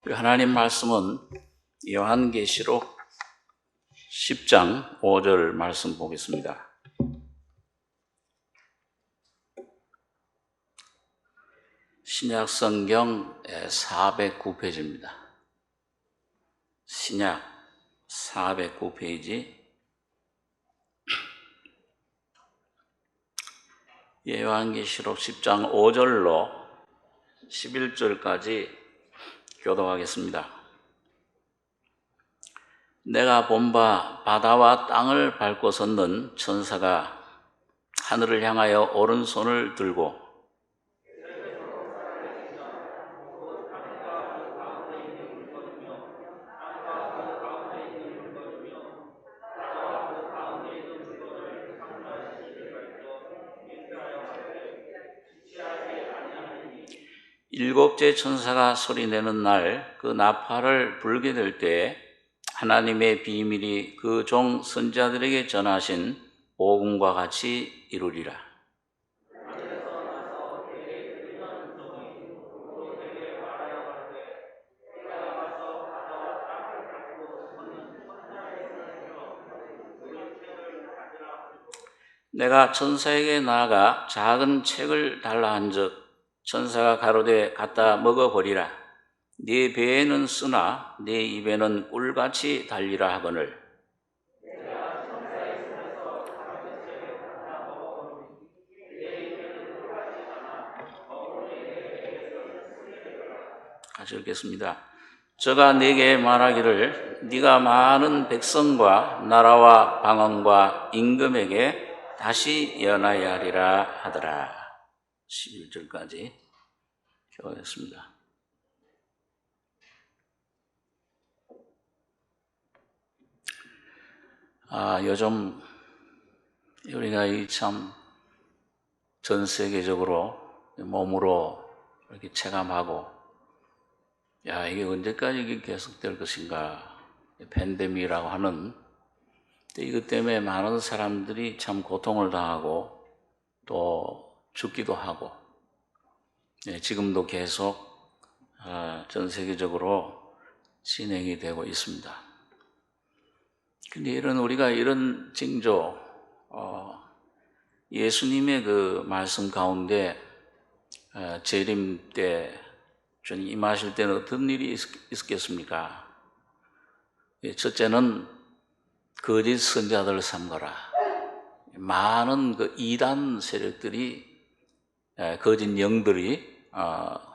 하나님 말씀은 요한계시록 10장 5절 말씀 보겠습니다. 신약 성경 409페이지입니다. 신약 409페이지 요한계시록 10장 5절로 11절까지 교독하겠습니다. 내가 본 바 바다와 땅을 밟고 섰는 천사가 하늘을 향하여 오른손을 들고 일곱째 천사가 소리내는 날 그 나팔을 불게 될 때에 하나님의 비밀이 그 종 선지자들에게 전하신 복음과 같이 이루리라. 내가 천사에게 나아가 작은 책을 달라 한즉 천사가 가로되 갖다 먹어버리라. 네 배에는 쓰나 네 입에는 꿀같이 달리라 하거늘. 같이 읽겠습니다. 저가 내게 말하기를 네가 많은 백성과 나라와 방언과 임금에게 다시 연하여야 하리라 하더라. 11절까지 교독했습니다. 요즘 우리가 참 전 세계적으로 몸으로 이렇게 체감하고 이게 언제까지 이게 계속될 것인가, 팬데믹이라고 하는. 이것 때문에 많은 사람들이 참 고통을 당하고 또 죽기도 하고, 지금도 계속 전 세계적으로 진행이 되고 있습니다. 근데 우리가 이런 징조, 예수님의 그 말씀 가운데 재림 때 주님 임하실 때는 어떤 일이 있었겠습니까? 첫째는 거짓 선지자들을 삼거라. 많은 그 이단 세력들이, 거짓 영들이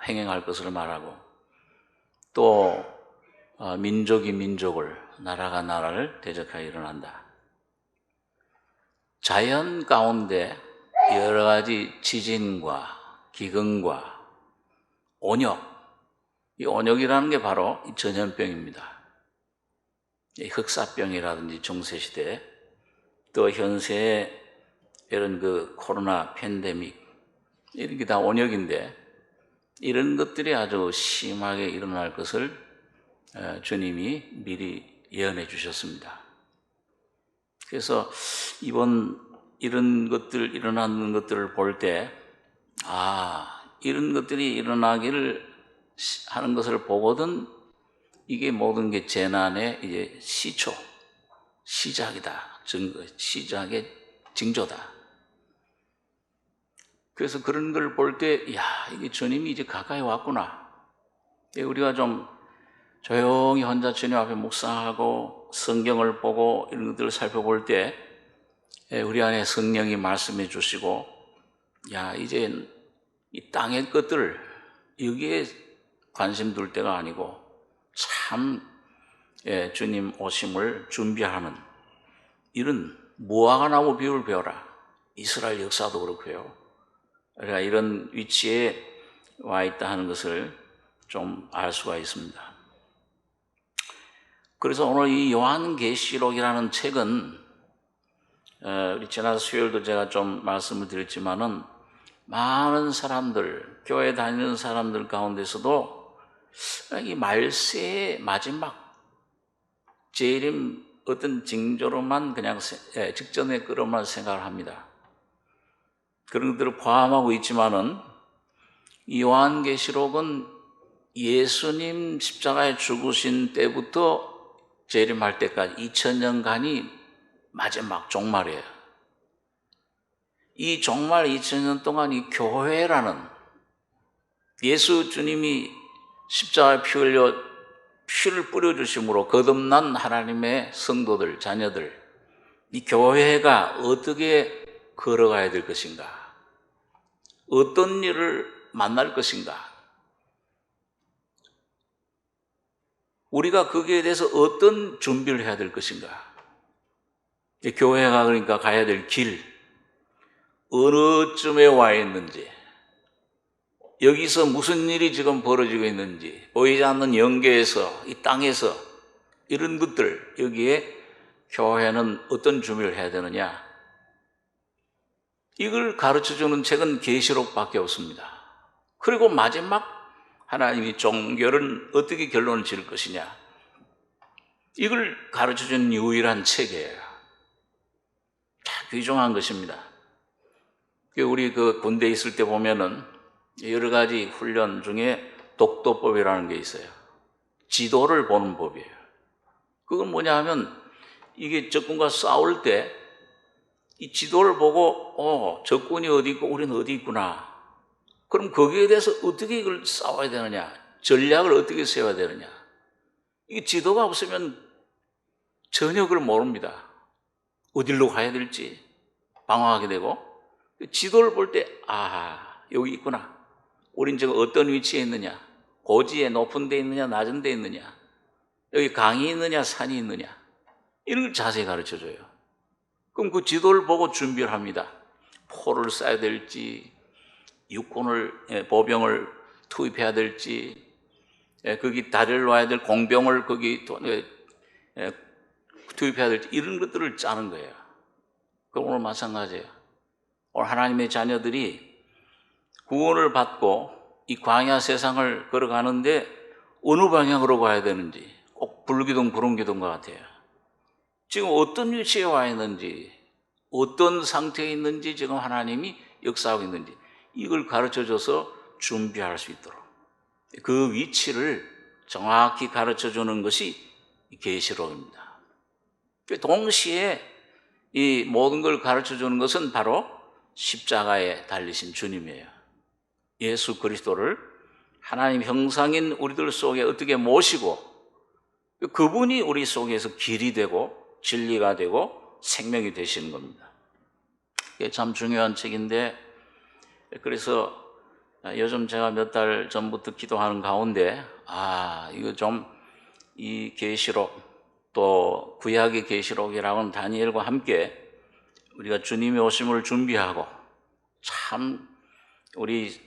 행행할 것을 말하고, 또 민족이 민족을, 나라가 나라를 대적하여 일어난다. 자연 가운데 여러 가지 지진과 기근과 온역, 이 온역이라는 게 바로 이 전염병입니다. 흑사병이라든지 중세시대, 또 현세의 이런 그 코로나 팬데믹, 이런 게 다 온역인데, 이런 것들이 아주 심하게 일어날 것을 주님이 미리 예언해 주셨습니다. 그래서 이번 이런 것들, 일어나는 것들을 볼 때, 이런 것들이 일어나기를 하는 것을 보거든 이게 모든 게 재난의 이제 시작이다. 시작의 징조다. 그래서 그런 걸 볼 때, 이게 주님이 이제 가까이 왔구나. 우리가 좀 조용히 혼자 주님 앞에 묵상하고 성경을 보고 이런 것들을 살펴볼 때, 우리 안에 성령이 말씀해 주시고, 이제 이 땅의 것들, 여기에 관심 둘 때가 아니고, 참, 주님 오심을 준비하는 이런 무화과 나무 비유를 배워라. 이스라엘 역사도 그렇고요. 우리가 이런 위치에 와 있다 하는 것을 좀 알 수가 있습니다. 그래서 오늘 이 요한계시록이라는 책은, 우리 지난 수요일도 제가 좀 말씀을 드렸지만은, 많은 사람들, 교회 다니는 사람들 가운데서도 이 말세의 마지막 재림 어떤 징조로만 그냥 직전에 그런만 생각을 합니다. 그런 것들을 포함하고 있지만은 이 요한계시록은 예수님 십자가에 죽으신 때부터 재림할 때까지 2000년간이 마지막 종말이에요. 이 종말 2000년 동안 이 교회라는 예수 주님이 십자가에 피 흘려 피를 뿌려주심으로 거듭난 하나님의 성도들, 자녀들, 이 교회가 어떻게 걸어가야 될 것인가? 어떤 일을 만날 것인가? 우리가 거기에 대해서 어떤 준비를 해야 될 것인가? 교회가 그러니까 가야 될 길, 어느 쯤에 와 있는지, 여기서 무슨 일이 지금 벌어지고 있는지, 보이지 않는 영계에서, 이 땅에서 이런 것들, 여기에 교회는 어떤 준비를 해야 되느냐? 이걸 가르쳐주는 책은 계시록밖에 없습니다. 그리고 마지막 하나님이 종결은 어떻게 결론을 지을 것이냐? 이걸 가르쳐주는 유일한 책이에요. 귀중한 것입니다. 우리 그 군대에 있을 때 보면은 여러 가지 훈련 중에 독도법이라는 게 있어요. 지도를 보는 법이에요. 그건 뭐냐 하면 이게 적군과 싸울 때 이 지도를 보고 적군이 어디 있고 우리는 어디 있구나. 그럼 거기에 대해서 어떻게 이걸 싸워야 되느냐, 전략을 어떻게 세워야 되느냐. 이게 지도가 없으면 전혀 그걸 모릅니다. 어디로 가야 될지 방황하게 되고, 지도를 볼 때 여기 있구나. 우린 지금 어떤 위치에 있느냐, 고지에 높은 데 있느냐 낮은 데 있느냐, 여기 강이 있느냐 산이 있느냐, 이런 걸 자세히 가르쳐줘요. 그럼 그 지도를 보고 준비를 합니다. 포를 쏴야 될지, 육군을, 보병을 투입해야 될지, 거기 다리를 놔야 될 공병을 거기 투입해야 될지, 이런 것들을 짜는 거예요. 그 오늘 마찬가지예요. 오늘 하나님의 자녀들이 구원을 받고 이 광야 세상을 걸어가는데 어느 방향으로 가야 되는지, 꼭 불기둥, 구름기둥과 같아요. 지금 어떤 위치에 와 있는지, 어떤 상태에 있는지, 지금 하나님이 역사하고 있는지, 이걸 가르쳐줘서 준비할 수 있도록 그 위치를 정확히 가르쳐주는 것이 계시록입니다. 동시에 이 모든 걸 가르쳐주는 것은 바로 십자가에 달리신 주님이에요. 예수 그리스도를 하나님 형상인 우리들 속에 어떻게 모시고, 그분이 우리 속에서 길이 되고 진리가 되고 생명이 되시는 겁니다. 이게 참 중요한 책인데, 그래서 요즘 제가 몇 달 전부터 기도하는 가운데 이거 좀 이 계시록, 또 구약의 계시록이라고는 다니엘과 함께 우리가 주님의 오심을 준비하고 참 우리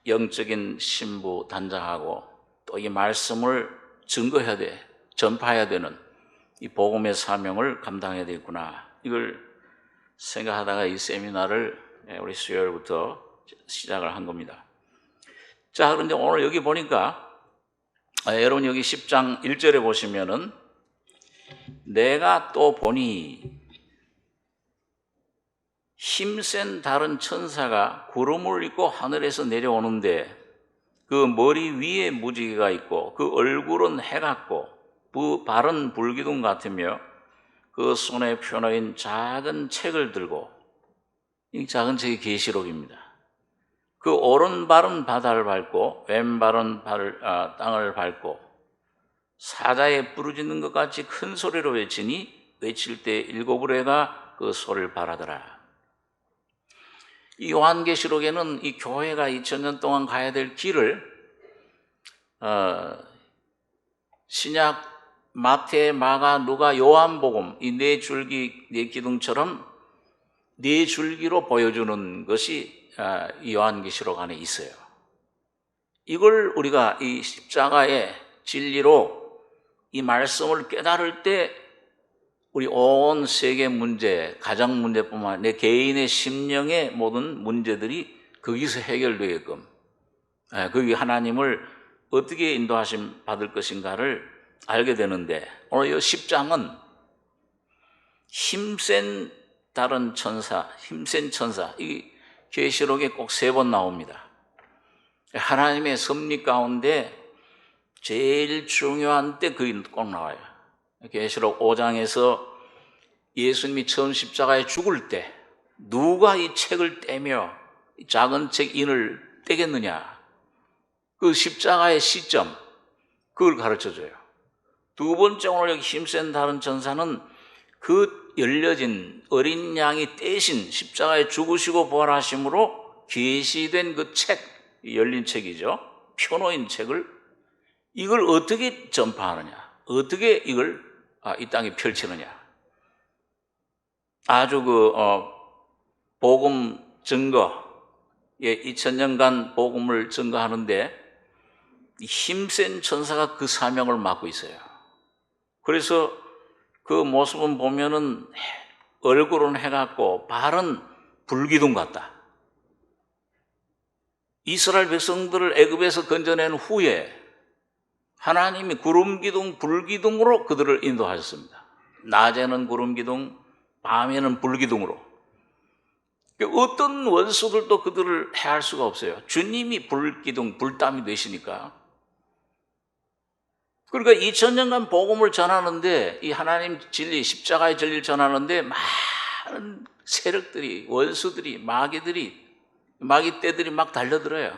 영적인 신부 단장하고 또 이 말씀을 증거해야 돼, 전파해야 되는 이 복음의 사명을 감당해야 되겠구나, 이걸 생각하다가 이 세미나를 우리 수요일부터 시작을 한 겁니다. 자, 그런데 오늘 여기 보니까 여러분 여기 10장 1절에 보시면은 내가 또 보니 힘센 다른 천사가 구름을 입고 하늘에서 내려오는데 그 머리 위에 무지개가 있고 그 얼굴은 해 같고 발은 불기둥 같으며 그 손에 펴놓인 작은 책을 들고, 이 작은 책이 계시록입니다. 그 오른발은 바다를 밟고 왼발은 땅을 밟고 사자에 부르짖는 것 같이 큰 소리로 외치니 외칠 때 일곱 의뢰가 그 소리를 발하더라. 이 요한계시록에는 이 교회가 2000년 동안 가야 될 길을 신약 마태, 마가, 누가, 요한복음 이 네 줄기, 네 기둥처럼 네 줄기로 보여주는 것이 이 요한계시록 안에 있어요. 이걸 우리가 이 십자가의 진리로 이 말씀을 깨달을 때 우리 온 세계 문제, 가정 문제뿐만 아니라 내 개인의 심령의 모든 문제들이 거기서 해결되게끔, 거기 하나님을 어떻게 인도하심 받을 것인가를 알게 되는데, 오늘 이 10장은 힘센 다른 천사, 힘센 천사, 이 계시록에 꼭 3번 나옵니다. 하나님의 섭리 가운데 제일 중요한 때 그게 꼭 나와요. 계시록 5장에서 예수님이 처음 십자가에 죽을 때 누가 이 책을 떼며 이 작은 책 인을 떼겠느냐, 그 십자가의 시점, 그걸 가르쳐줘요. 두 번째, 오늘 여기 힘센 다른 전사는 그 열려진 어린 양이 떼신 십자가에 죽으시고 부활하심으로 계시된 그 책, 열린 책이죠. 펴놓인 책을, 이걸 어떻게 전파하느냐, 어떻게 이걸 이 땅에 펼치느냐. 아주 복음 증거, 2000년간 복음을 증거하는데 힘센 전사가 그 사명을 맡고 있어요. 그래서 그 모습은 보면은 얼굴은 해갖고 발은 불기둥 같다. 이스라엘 백성들을 애굽에서 건져낸 후에 하나님이 구름기둥, 불기둥으로 그들을 인도하셨습니다. 낮에는 구름기둥, 밤에는 불기둥으로. 어떤 원수들도 그들을 해할 수가 없어요. 주님이 불기둥, 불담이 되시니까. 그러니까 2000년간 복음을 전하는데, 이 하나님 진리, 십자가의 진리를 전하는데 많은 세력들이, 원수들이, 마귀떼들이 막 달려들어요.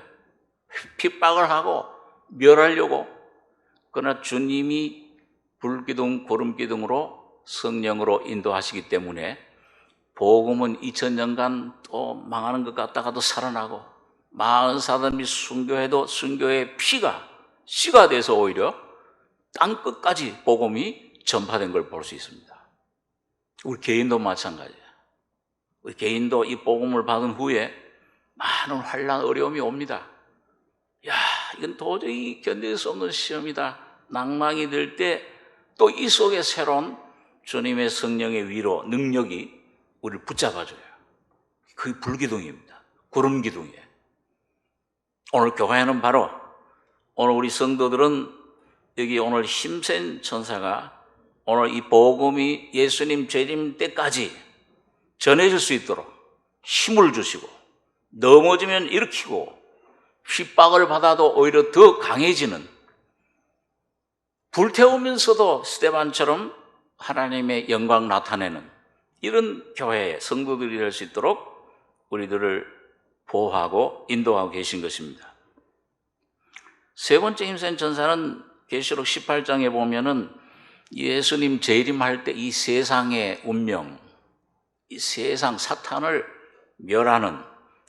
핍박을 하고 멸하려고. 그러나 주님이 불기둥, 구름기둥으로 성령으로 인도하시기 때문에 복음은 2000년간 또 망하는 것 같다가도 살아나고, 많은 사람이 순교해도 순교의 씨가 돼서 오히려 땅끝까지 복음이 전파된 걸 볼 수 있습니다. 우리 개인도 마찬가지예요. 우리 개인도 이 복음을 받은 후에 많은 환난, 어려움이 옵니다. 이건 도저히 견딜 수 없는 시험이다, 낭망이 들 때 또 이 속에 새로운 주님의 성령의 위로, 능력이 우리를 붙잡아줘요. 그게 불기둥입니다. 구름기둥이에요. 오늘 교회는 바로, 오늘 우리 성도들은 여기 오늘 힘센 천사가 오늘 이 복음이 예수님 재림 때까지 전해질 수 있도록 힘을 주시고, 넘어지면 일으키고, 핍박을 받아도 오히려 더 강해지는, 불태우면서도 스데반처럼 하나님의 영광 나타내는 이런 교회의 성도들이 될 수 있도록 우리들을 보호하고 인도하고 계신 것입니다. 세 번째 힘센 전사는 계시록 18장에 보면은 예수님 재림할 때 이 세상의 운명, 이 세상 사탄을 멸하는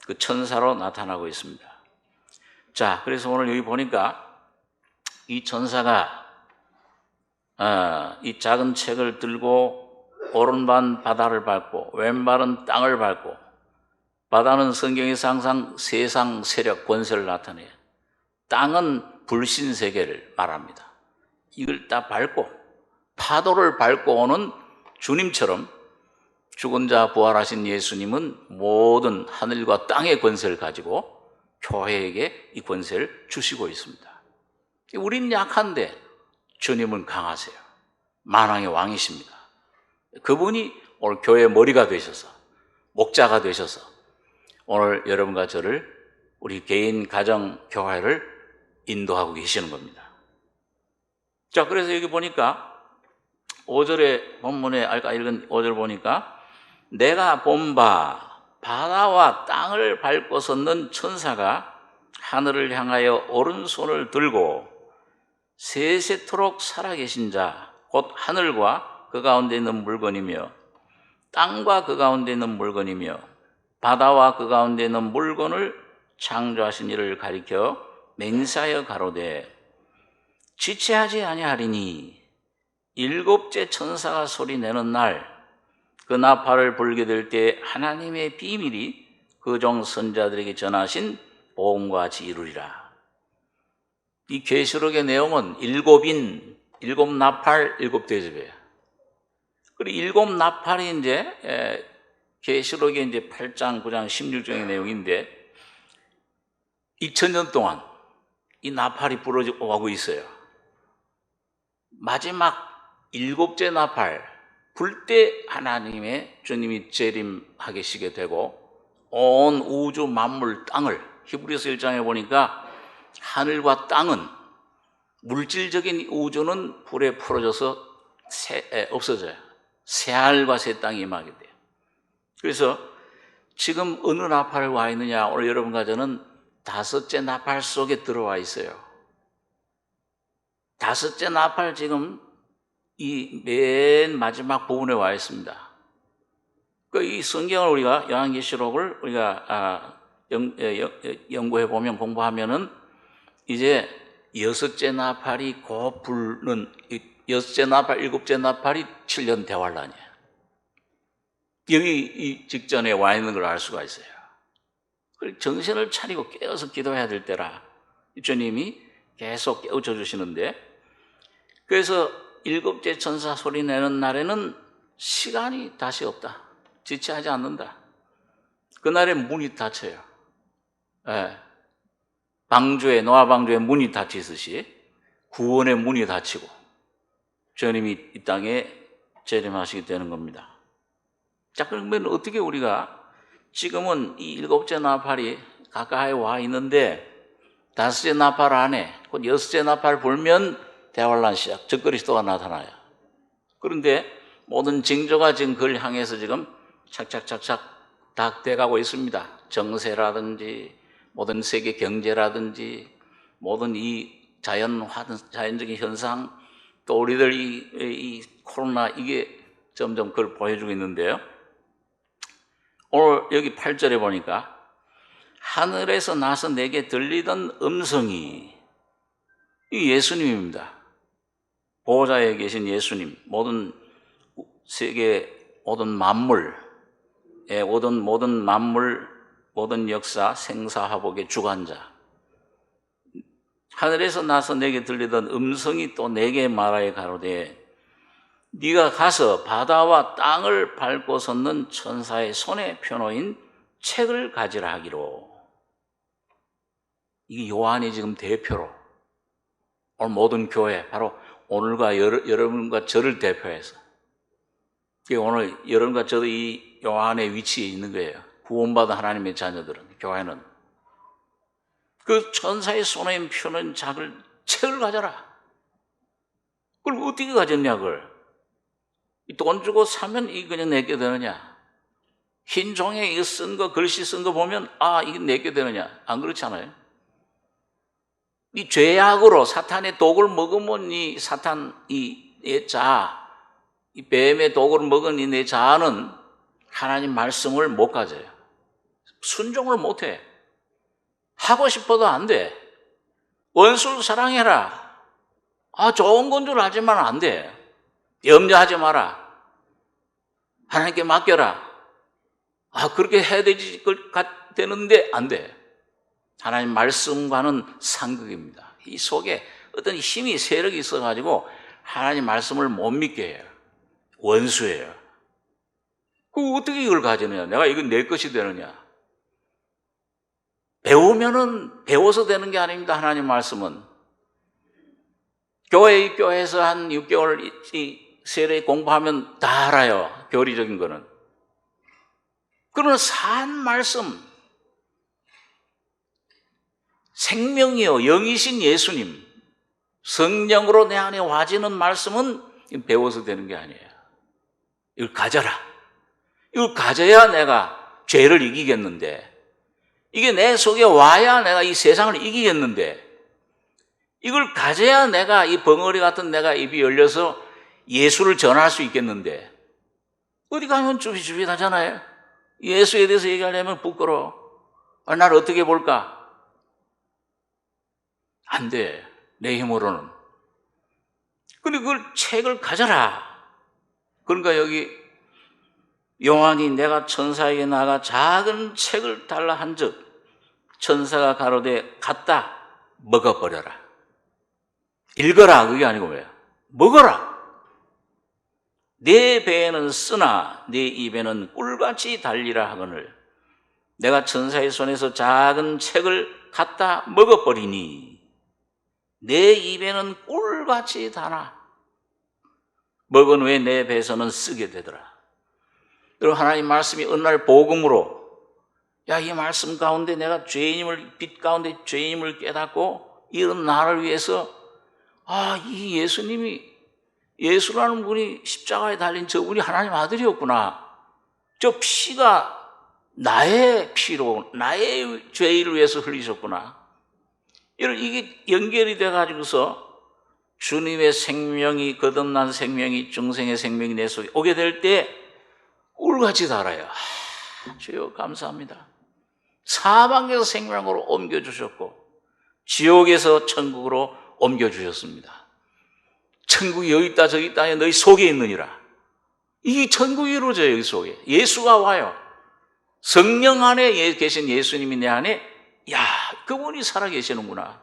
그 천사로 나타나고 있습니다. 자, 그래서 오늘 여기 보니까 이 천사가 이 작은 책을 들고 오른발 바다를 밟고 왼발은 땅을 밟고, 바다는 성경에서 항상 세상 세력 권세를 나타내요. 땅은 불신 세계를 말합니다. 이걸 다 밟고 파도를 밟고 오는 주님처럼 죽은 자 부활하신 예수님은 모든 하늘과 땅의 권세를 가지고 교회에게 이 권세를 주시고 있습니다. 우리는 약한데 주님은 강하세요. 만왕의 왕이십니다. 그분이 오늘 교회의 머리가 되셔서, 목자가 되셔서 오늘 여러분과 저를, 우리 개인, 가정, 교회를 인도하고 계시는 겁니다. 자, 그래서 여기 보니까 5절에 본문에 아까 읽은 5절 보니까 내가 본 바 바다와 땅을 밟고 섰는 천사가 하늘을 향하여 오른손을 들고 세세토록 살아계신 자, 곧 하늘과 그 가운데 있는 물건이며 땅과 그 가운데 있는 물건이며 바다와 그 가운데 있는 물건을 창조하신 이를 가리켜 맹세하여 가로되 지체하지 아니하리니 일곱째 천사가 소리내는 날 그 나팔을 불게 될 때 하나님의 비밀이 그 종 선자들에게 전하신 복음과 같이 이루리라. 이 계시록의 내용은 일곱 나팔, 일곱 대접이에요. 그리고 일곱 나팔이 이제 계시록의 이제 8장, 9장, 16장의 내용인데 2000년 동안 이 나팔이 부러지고 가고 있어요. 마지막 일곱째 나팔 불 때 하나님의 주님이 재림하게 시게 되고 온 우주 만물 땅을, 히브리서 1장에 보니까 하늘과 땅은 물질적인 우주는 불에 풀어져서 없어져요. 새하늘과 새 땅이 임하게 돼요. 그래서 지금 어느 나팔에 와 있느냐? 오늘 여러분과 저는 다섯째 나팔 속에 들어와 있어요. 다섯째 나팔 지금 이 맨 마지막 부분에 와 있습니다. 이 성경을 우리가 요한계시록을 우리가 연구해 보면 공부하면은 이제 여섯째 나팔이 곧 불는 여섯째 나팔, 일곱째 나팔이 7년 대환란이에요. 여기 이 직전에 와 있는 걸 알 수가 있어요. 정신을 차리고 깨어서 기도해야 될 때라 주님이 계속 깨우쳐 주시는데, 그래서 일곱째 천사 소리 내는 날에는 시간이 다시 없다. 지체하지 않는다. 그날에 문이 닫혀요. 노아 방주에 문이 닫히듯이 구원의 문이 닫히고 주님이 이 땅에 재림하시게 되는 겁니다. 자, 그러면 어떻게 우리가 지금은 이 일곱째 나팔이 가까이 와 있는데 다섯째 나팔 안에 곧 여섯째 나팔 불면 대환란 시작, 적그리스도가 나타나요. 그런데 모든 징조가 지금 그걸 향해서 지금 착착착착 다 돼가고 있습니다. 정세라든지 모든 세계 경제라든지 모든 이 자연적인 현상, 또 우리들 이 코로나, 이게 점점 그걸 보여주고 있는데요. 오늘 여기 8절에 보니까 하늘에서 나서 내게 들리던 음성이, 이 예수님입니다. 보호자에 계신 예수님, 모든 세계 모든 만물, 모든 만물, 모든 역사, 생사화복의 주관자, 하늘에서 나서 내게 들리던 음성이 또 내게 말하여 가로되 네가 가서 바다와 땅을 밟고 섰는 천사의 손에 펴놓인 책을 가지라 하기로. 이게 요한이 지금 대표로 오늘 모든 교회, 바로 오늘과 여러분과 저를 대표해서, 오늘 여러분과 저도 이 요한의 위치에 있는 거예요. 구원받은 하나님의 자녀들은, 교회는 그 천사의 손에 펴는 책을 가져라. 그걸 어떻게 가졌냐? 그걸 돈 주고 사면 이게 그냥 내게 되느냐? 흰 종이에 쓴 거, 글씨 쓴 거 보면 이게 내게 되느냐? 안 그렇잖아요. 이 죄악으로 사탄의 독을 먹으면 이 사탄, 내 자아, 이 뱀의 독을 먹은 이 내 자아는 하나님 말씀을 못 가져요. 순종을 못 해. 하고 싶어도 안 돼. 원수를 사랑해라. 좋은 건 줄 알지만 안 돼. 염려하지 마라. 하나님께 맡겨라. 그렇게 해야 되는데 안 돼. 하나님 말씀과는 상극입니다. 이 속에 어떤 힘이, 세력이 있어가지고 하나님 말씀을 못 믿게 해요. 원수예요. 어떻게 이걸 가지느냐? 내가 이건 내 것이 되느냐? 배우면은 배워서 되는 게 아닙니다. 하나님 말씀은. 교회에서 한 6개월 세례 공부하면 다 알아요. 교리적인 거는. 그러나 산 말씀, 생명이요 영이신 예수님, 성령으로 내 안에 와지는 말씀은 배워서 되는 게 아니에요. 이걸 가져라. 이걸 가져야 내가 죄를 이기겠는데, 이게 내 속에 와야 내가 이 세상을 이기겠는데, 이걸 가져야 내가 이 벙어리 같은 내가 입이 열려서 예수를 전할 수 있겠는데, 어디 가면 쭈비쭈비 하잖아요. 예수에 대해서 얘기하려면 부끄러워. 나를 어떻게 볼까? 안 돼. 내 힘으로는. 근데 그걸 책을 가져라. 그러니까 여기 요한이 내가 천사에게 나가 작은 책을 달라 한즉 천사가 가로되 갖다 먹어버려라. 읽어라. 그게 아니고 뭐야? 먹어라. 내 배에는 쓰나 내 입에는 꿀같이 달리라 하거늘 내가 천사의 손에서 작은 책을 갖다 먹어버리니 내 입에는 꿀같이 달아 먹은 후에 내 배에서는 쓰게 되더라. 그리고 하나님 말씀이 어느 날 복음으로 이 말씀 가운데 내가 죄인임을, 빛 가운데 죄인임을 깨닫고 이런 나를 위해서 이 예수라는 분이 십자가에 달린 저분이 하나님 아들이었구나. 저 피가 나의 피로, 나의 죄를 위해서 흘리셨구나. 이게 연결이 돼가지고서 주님의 생명이, 거듭난 생명이, 중생의 생명이 내 속에 오게 될 때 꿀같이 달아요. 주여 감사합니다. 사방에서 생명으로 옮겨주셨고 지옥에서 천국으로 옮겨주셨습니다. 천국이 여기 있다 저기 있다 너희 속에 있느니라. 이 천국이 이루어져요. 여기 속에 예수가 와요. 성령 안에 계신 예수님이 내 안에 그분이 살아계시는구나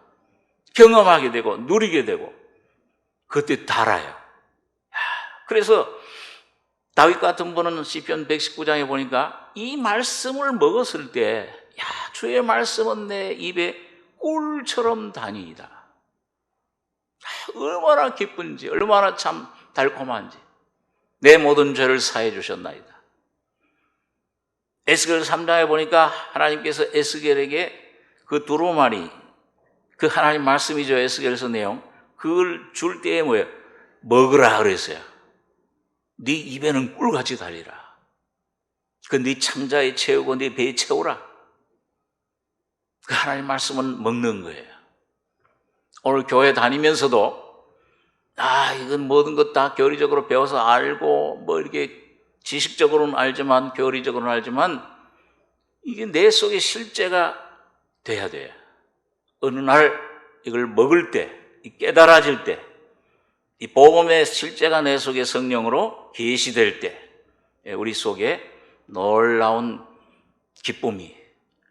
경험하게 되고 누리게 되고 그때 달아요. 그래서 다윗 같은 분은 시편 119장에 보니까 이 말씀을 먹었을 때 주의 말씀은 내 입에 꿀처럼 다니이다. 얼마나 기쁜지, 얼마나 참 달콤한지. 내 모든 죄를 사해 주셨나이다. 에스겔 3장에 보니까 하나님께서 에스겔에게 그 두루마리, 그 하나님 말씀이죠. 에스겔서 내용. 그걸 줄 때에 뭐예요? 먹으라 그랬어요. 네 입에는 꿀같이 달리라. 그 네 창자에 채우고 네 배에 채우라. 그 하나님 말씀은 먹는 거예요. 오늘 교회 다니면서도 이건 모든 것 다 교리적으로 배워서 알고 이렇게 지식적으로는 알지만 교리적으로는 알지만 이게 내 속에 실제가 돼야 돼요. 어느 날 이걸 먹을 때, 깨달아질 때, 이 복음의 실제가 내 속에 성령으로 계시될 때 우리 속에 놀라운 기쁨이,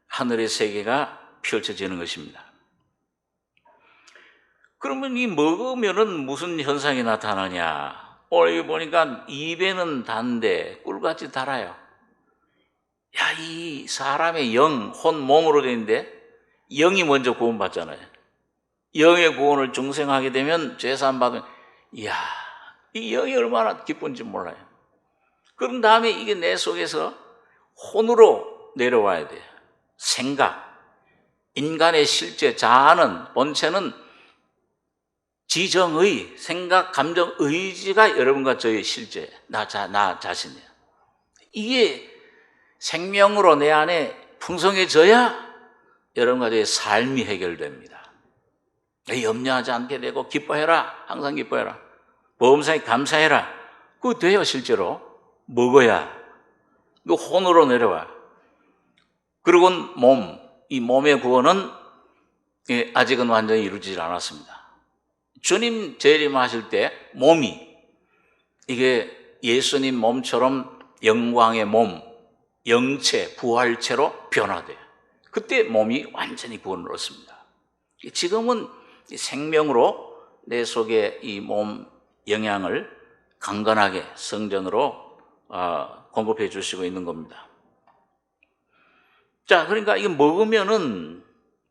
하늘의 세계가 펼쳐지는 것입니다. 그러면 이 먹으면은 무슨 현상이 나타나냐? 오늘 보니까 입에는 단데 꿀같이 달아요. 이 사람의 영, 혼, 몸으로 되는데 영이 먼저 구원받잖아요. 영의 구원을 중생하게 되면 죄사함 받으면 이 영이 얼마나 기쁜지 몰라요. 그런 다음에 이게 내 속에서 혼으로 내려와야 돼요. 생각, 인간의 실제, 자아는, 본체는 지정의, 생각, 감정, 의지가 여러분과 저의 실제, 나 자신이에요. 이게 생명으로 내 안에 풍성해져야 여러분과 저의 삶이 해결됩니다. 염려하지 않게 되고 기뻐해라, 항상 기뻐해라. 보험사에 감사해라. 그거 돼요. 실제로 먹어야 그 혼으로 내려와. 그리고 이 몸의 구원은 아직은 완전히 이루어지지 않았습니다. 주님 재림하실 때 몸이 이게 예수님 몸처럼 영광의 몸, 영체, 부활체로 변화돼요. 그때 몸이 완전히 구원을 얻습니다. 지금은 생명으로 내 속에 이 몸 영양을 강건하게 성전으로 공급해 주시고 있는 겁니다. 자, 그러니까 이거 먹으면은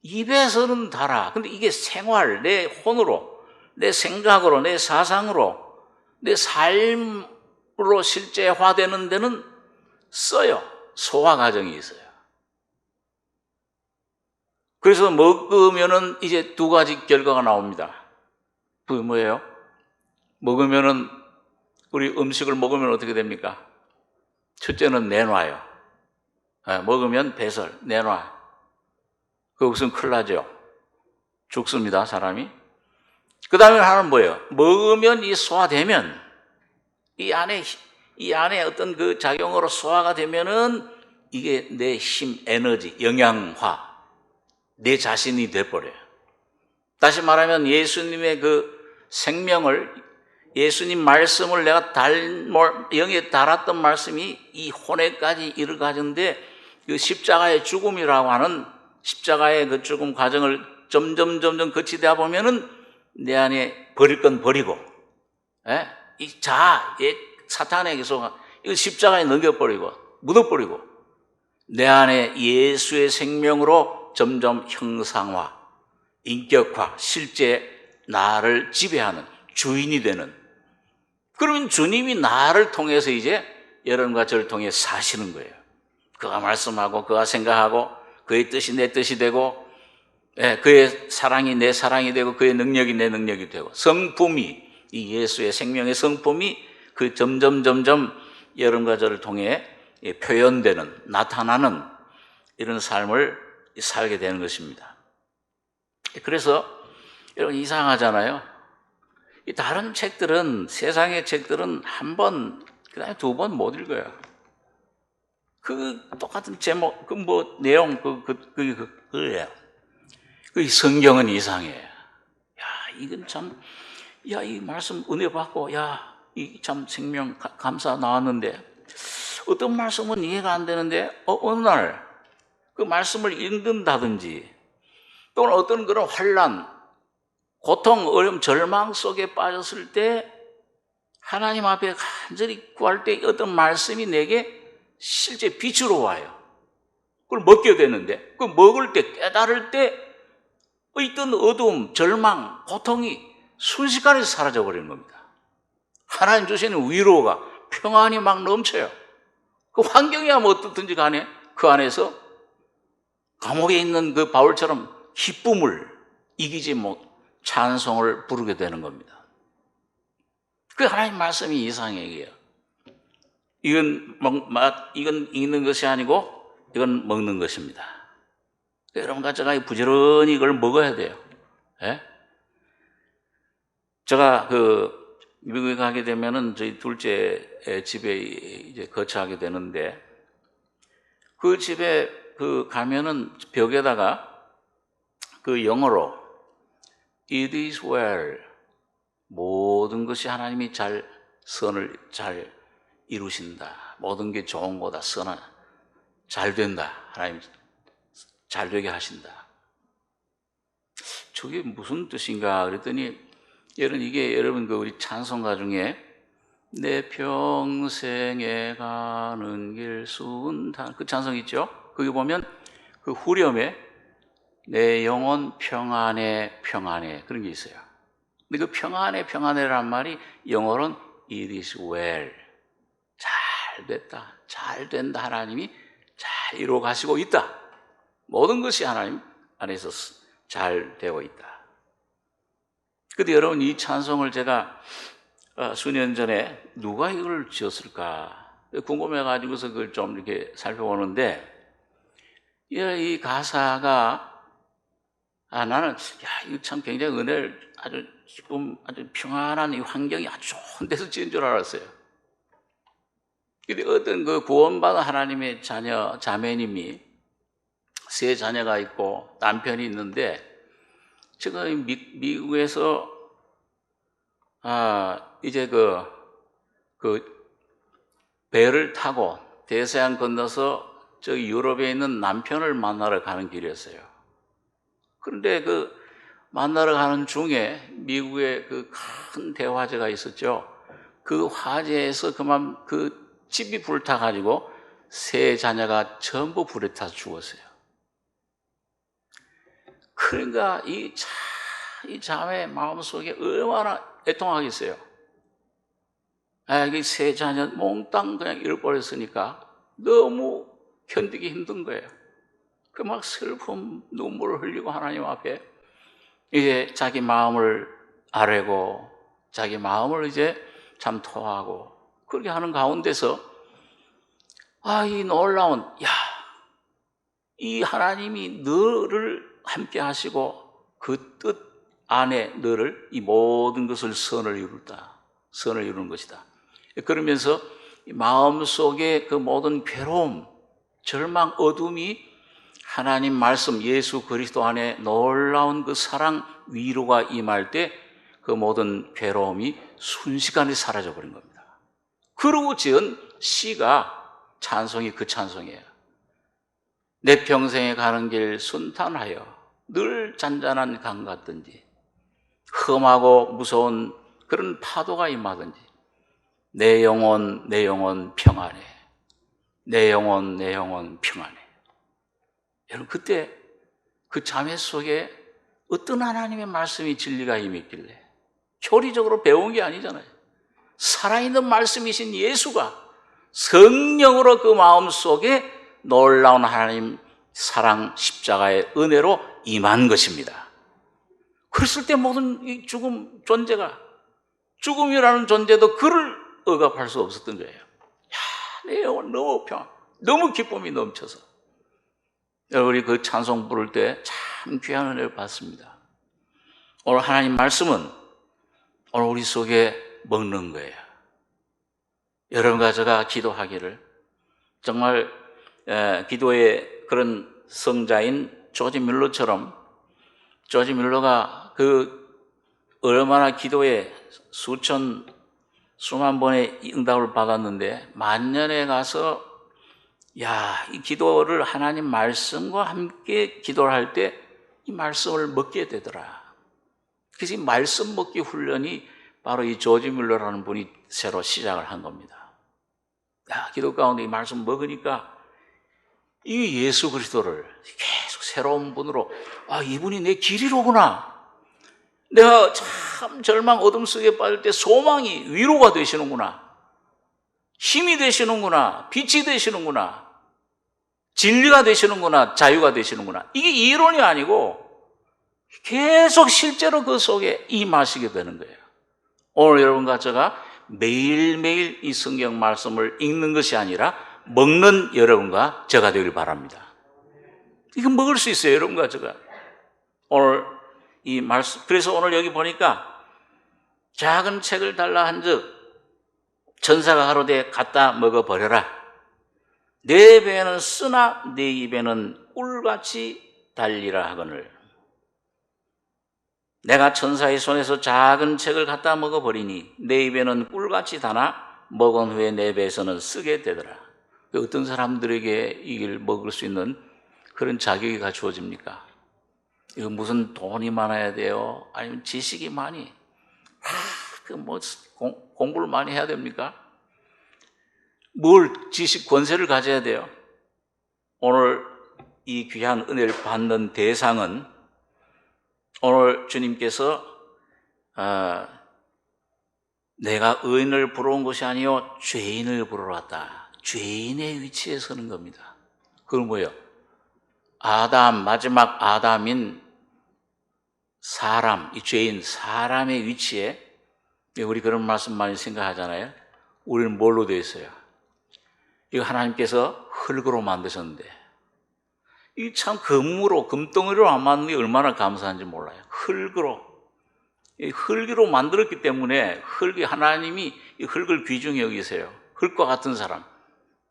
입에서는 달아. 근데 이게 생활, 내 혼으로, 내 생각으로, 내 사상으로, 내 삶으로 실제화되는 데는 써요. 소화 과정이 있어요. 그래서 먹으면은 이제 두 가지 결과가 나옵니다. 그게 뭐예요? 먹으면은, 우리 음식을 먹으면 어떻게 됩니까? 첫째는 내놔요. 먹으면 배설, 내놔. 그것은 큰일 나죠. 죽습니다, 사람이. 그 다음에 하나는 뭐예요? 먹으면 이 소화되면, 이 안에 어떤 그 작용으로 소화가 되면은 이게 내 힘, 에너지, 영양화, 내 자신이 돼버려요. 다시 말하면 예수님의 그 생명을, 예수님 말씀을 내가 영에 달았던 말씀이 이 혼에까지 이르가는데 그 십자가의 죽음이라고 하는 십자가의 그 죽음 과정을 점점 거치다 보면은 내 안에 버릴 건 버리고, 이 사탄에게 속아 이거 십자가에 넘겨버리고 묻어버리고 내 안에 예수의 생명으로 점점 형상화, 인격화, 실제 나를 지배하는 주인이 되는. 그러면 주님이 나를 통해서 이제 여러분과 저를 통해 사시는 거예요. 그가 말씀하고 그가 생각하고 그의 뜻이 내 뜻이 되고 예, 그의 사랑이 내 사랑이 되고 그의 능력이 내 능력이 되고 성품이 이 예수의 생명의 성품이 그 점점 여러분과 저를 통해 표현되는 나타나는 이런 삶을 살게 되는 것입니다. 그래서 여러분 이상하잖아요. 이 다른 책들은 세상의 책들은 한 번, 그다음에 두 번 못 읽어요. 그 똑같은 제목, 그 뭐 내용 그래요. 그 성경은 이상해. 야, 이건 참, 야, 이 말씀 은혜 받고, 야, 이 참 생명 감사 나왔는데 어떤 말씀은 이해가 안 되는데 어느 날 그 말씀을 읽는다든지 또는 어떤 그런 환난, 고통, 어려움, 절망 속에 빠졌을 때 하나님 앞에 간절히 구할 때 어떤 말씀이 내게 실제 빛으로 와요. 그걸 먹게 되는데 그걸 먹을 때 깨달을 때 있던 어두움, 절망, 고통이 순식간에 사라져버리는 겁니다. 하나님 주시는 위로가 평안이 막 넘쳐요. 그 환경이 뭐 어떻든지 간에 그 안에서 감옥에 있는 그 바울처럼 기쁨을 이기지 못 찬송을 부르게 되는 겁니다. 그 하나님 말씀이 이상해요. 이건 읽는 것이 아니고 이건 먹는 것입니다. 여러분과 제가 부지런히 이걸 먹어야 돼요. 예? 제가 미국에 가게 되면은 저희 둘째 집에 이제 거처하게 되는데 그 집에 가면은 벽에다가 그 영어로 It is well, 모든 것이 하나님이 선을 잘 이루신다. 모든 게 좋은 거다. 잘 된다. 하나님 잘 되게 하신다. 저게 무슨 뜻인가 그랬더니 이게 여러분 우리 찬송가 중에 내 평생에 가는 길 순탄 그 찬송 있죠? 거기 보면 그 후렴에 내 영혼 평안해 그런 게 있어요. 근데 그 평안해란 말이 영어로는 It is well, 잘 됐다, 잘 된다. 하나님이 잘 이루어 가시고 있다. 모든 것이 하나님 안에서 잘 되고 있다. 근데 여러분 이 찬송을 제가 수년 전에 누가 이걸 지었을까 궁금해가지고서 그걸 좀 이렇게 살펴보는데 이 가사가 나는 이거 참 굉장히 은혜를 아주 기쁨, 아주 평안한 이 환경이 아주 좋은 데서 지은 줄 알았어요. 근데 어떤 그 구원받은 하나님의 자매님이 세 자녀가 있고 남편이 있는데 지금 미국에서 이제 그 배를 타고 대서양 건너서 저기 유럽에 있는 남편을 만나러 가는 길이었어요. 그런데 그 만나러 가는 중에 미국에 그 큰 대화재가 있었죠. 그 화재에서 그 집이 불타가지고 세 자녀가 전부 불에 타서 죽었어요. 그러니까 이 자매 마음속에 얼마나 애통하겠어요. 이 세 자녀 몽땅 그냥 잃어버렸으니까 너무 견디기 힘든 거예요. 그 막 슬픔, 눈물을 흘리고 하나님 앞에 이제 자기 마음을 아뢰고 자기 마음을 이제 참 토하고 그렇게 하는 가운데서 이 놀라운 이 하나님이 너를 함께 하시고 그 뜻 안에 너를 이 모든 것을 선을 이루는 것이다. 그러면서 마음속에 그 모든 괴로움, 절망, 어둠이 하나님 말씀 예수 그리스도 안에 놀라운 그 사랑 위로가 임할 때 그 모든 괴로움이 순식간에 사라져 버린 겁니다. 그러고 지은 시가 찬송이 그 찬송이에요. 내 평생에 가는 길 순탄하여 늘 잔잔한 강 같든지 험하고 무서운 그런 파도가 임하든지 내 영혼 평안해. 내 영혼 평안해. 여러분 그때 그 자매 속에 어떤 하나님의 말씀이 진리가 임했길래 교리적으로 배운 게 아니잖아요. 살아있는 말씀이신 예수가 성령으로 그 마음 속에 놀라운 하나님 사랑 십자가의 은혜로 임한 것입니다. 그랬을 때 모든 이 죽음이라는 존재도 그를 억압할 수 없었던 거예요. 내 영혼 너무 너무 기쁨이 넘쳐서. 우리 그 찬송 부를 때 참 귀한 은혜를 받습니다. 오늘 하나님 말씀은 오늘 우리 속에 먹는 거예요. 여러분과 제가 기도하기를 정말 기도의 그런 성자인 조지 밀러처럼, 조지 밀러가 얼마나 기도에 수만 번의 응답을 받았는데 만년에 가서 이 기도를 하나님 말씀과 함께 기도를 할 때 이 말씀을 먹게 되더라. 그래서 이 말씀 먹기 훈련이 바로 이 조지 밀러라는 분이 새로 시작을 한 겁니다. 기도 가운데 이 말씀 먹으니까 이 예수 그리스도를 계속 새로운 분으로 이분이 내 길이로구나. 내가 참 절망 어둠 속에 빠질 때 소망이 위로가 되시는구나. 힘이 되시는구나. 빛이 되시는구나. 진리가 되시는구나. 자유가 되시는구나. 이게 이론이 아니고 계속 실제로 그 속에 임하시게 되는 거예요. 오늘 여러분과 제가 매일매일 이 성경 말씀을 읽는 것이 아니라 먹는 여러분과 제가 되길 바랍니다. 이거 먹을 수 있어요, 여러분과 제가. 오늘 이 말씀, 그래서 오늘 여기 보니까 작은 책을 달라 한즉 천사가 가로되 갖다 먹어버려라. 내 배에는 쓰나 내 입에는 꿀같이 달리라 하거늘. 내가 천사의 손에서 작은 책을 갖다 먹어버리니 내 입에는 꿀같이 다나 먹은 후에 내 배에서는 쓰게 되더라. 어떤 사람들에게 이걸 먹을 수 있는 그런 자격이 갖추어집니까? 이거 무슨 돈이 많아야 돼요? 아니면 지식이 많이? 공부를 많이 해야 됩니까? 뭘 지식 권세를 가져야 돼요? 오늘 이 귀한 은혜를 받는 대상은 오늘 주님께서 내가 의인을 부러운 것이 아니요 죄인을 부르러 왔다. 죄인의 위치에 서는 겁니다. 그건 뭐예요? 마지막 아담인 사람, 이 죄인 사람의 위치에, 우리 그런 말씀 많이 생각하잖아요. 우리는 뭘로 되어 있어요? 이거 하나님께서 흙으로 만드셨는데 이 참 금덩어리로 안 만든 게 얼마나 감사한지 몰라요. 흙으로 만들었기 때문에 하나님이 이 흙을 귀중히 여기세요. 흙과 같은 사람,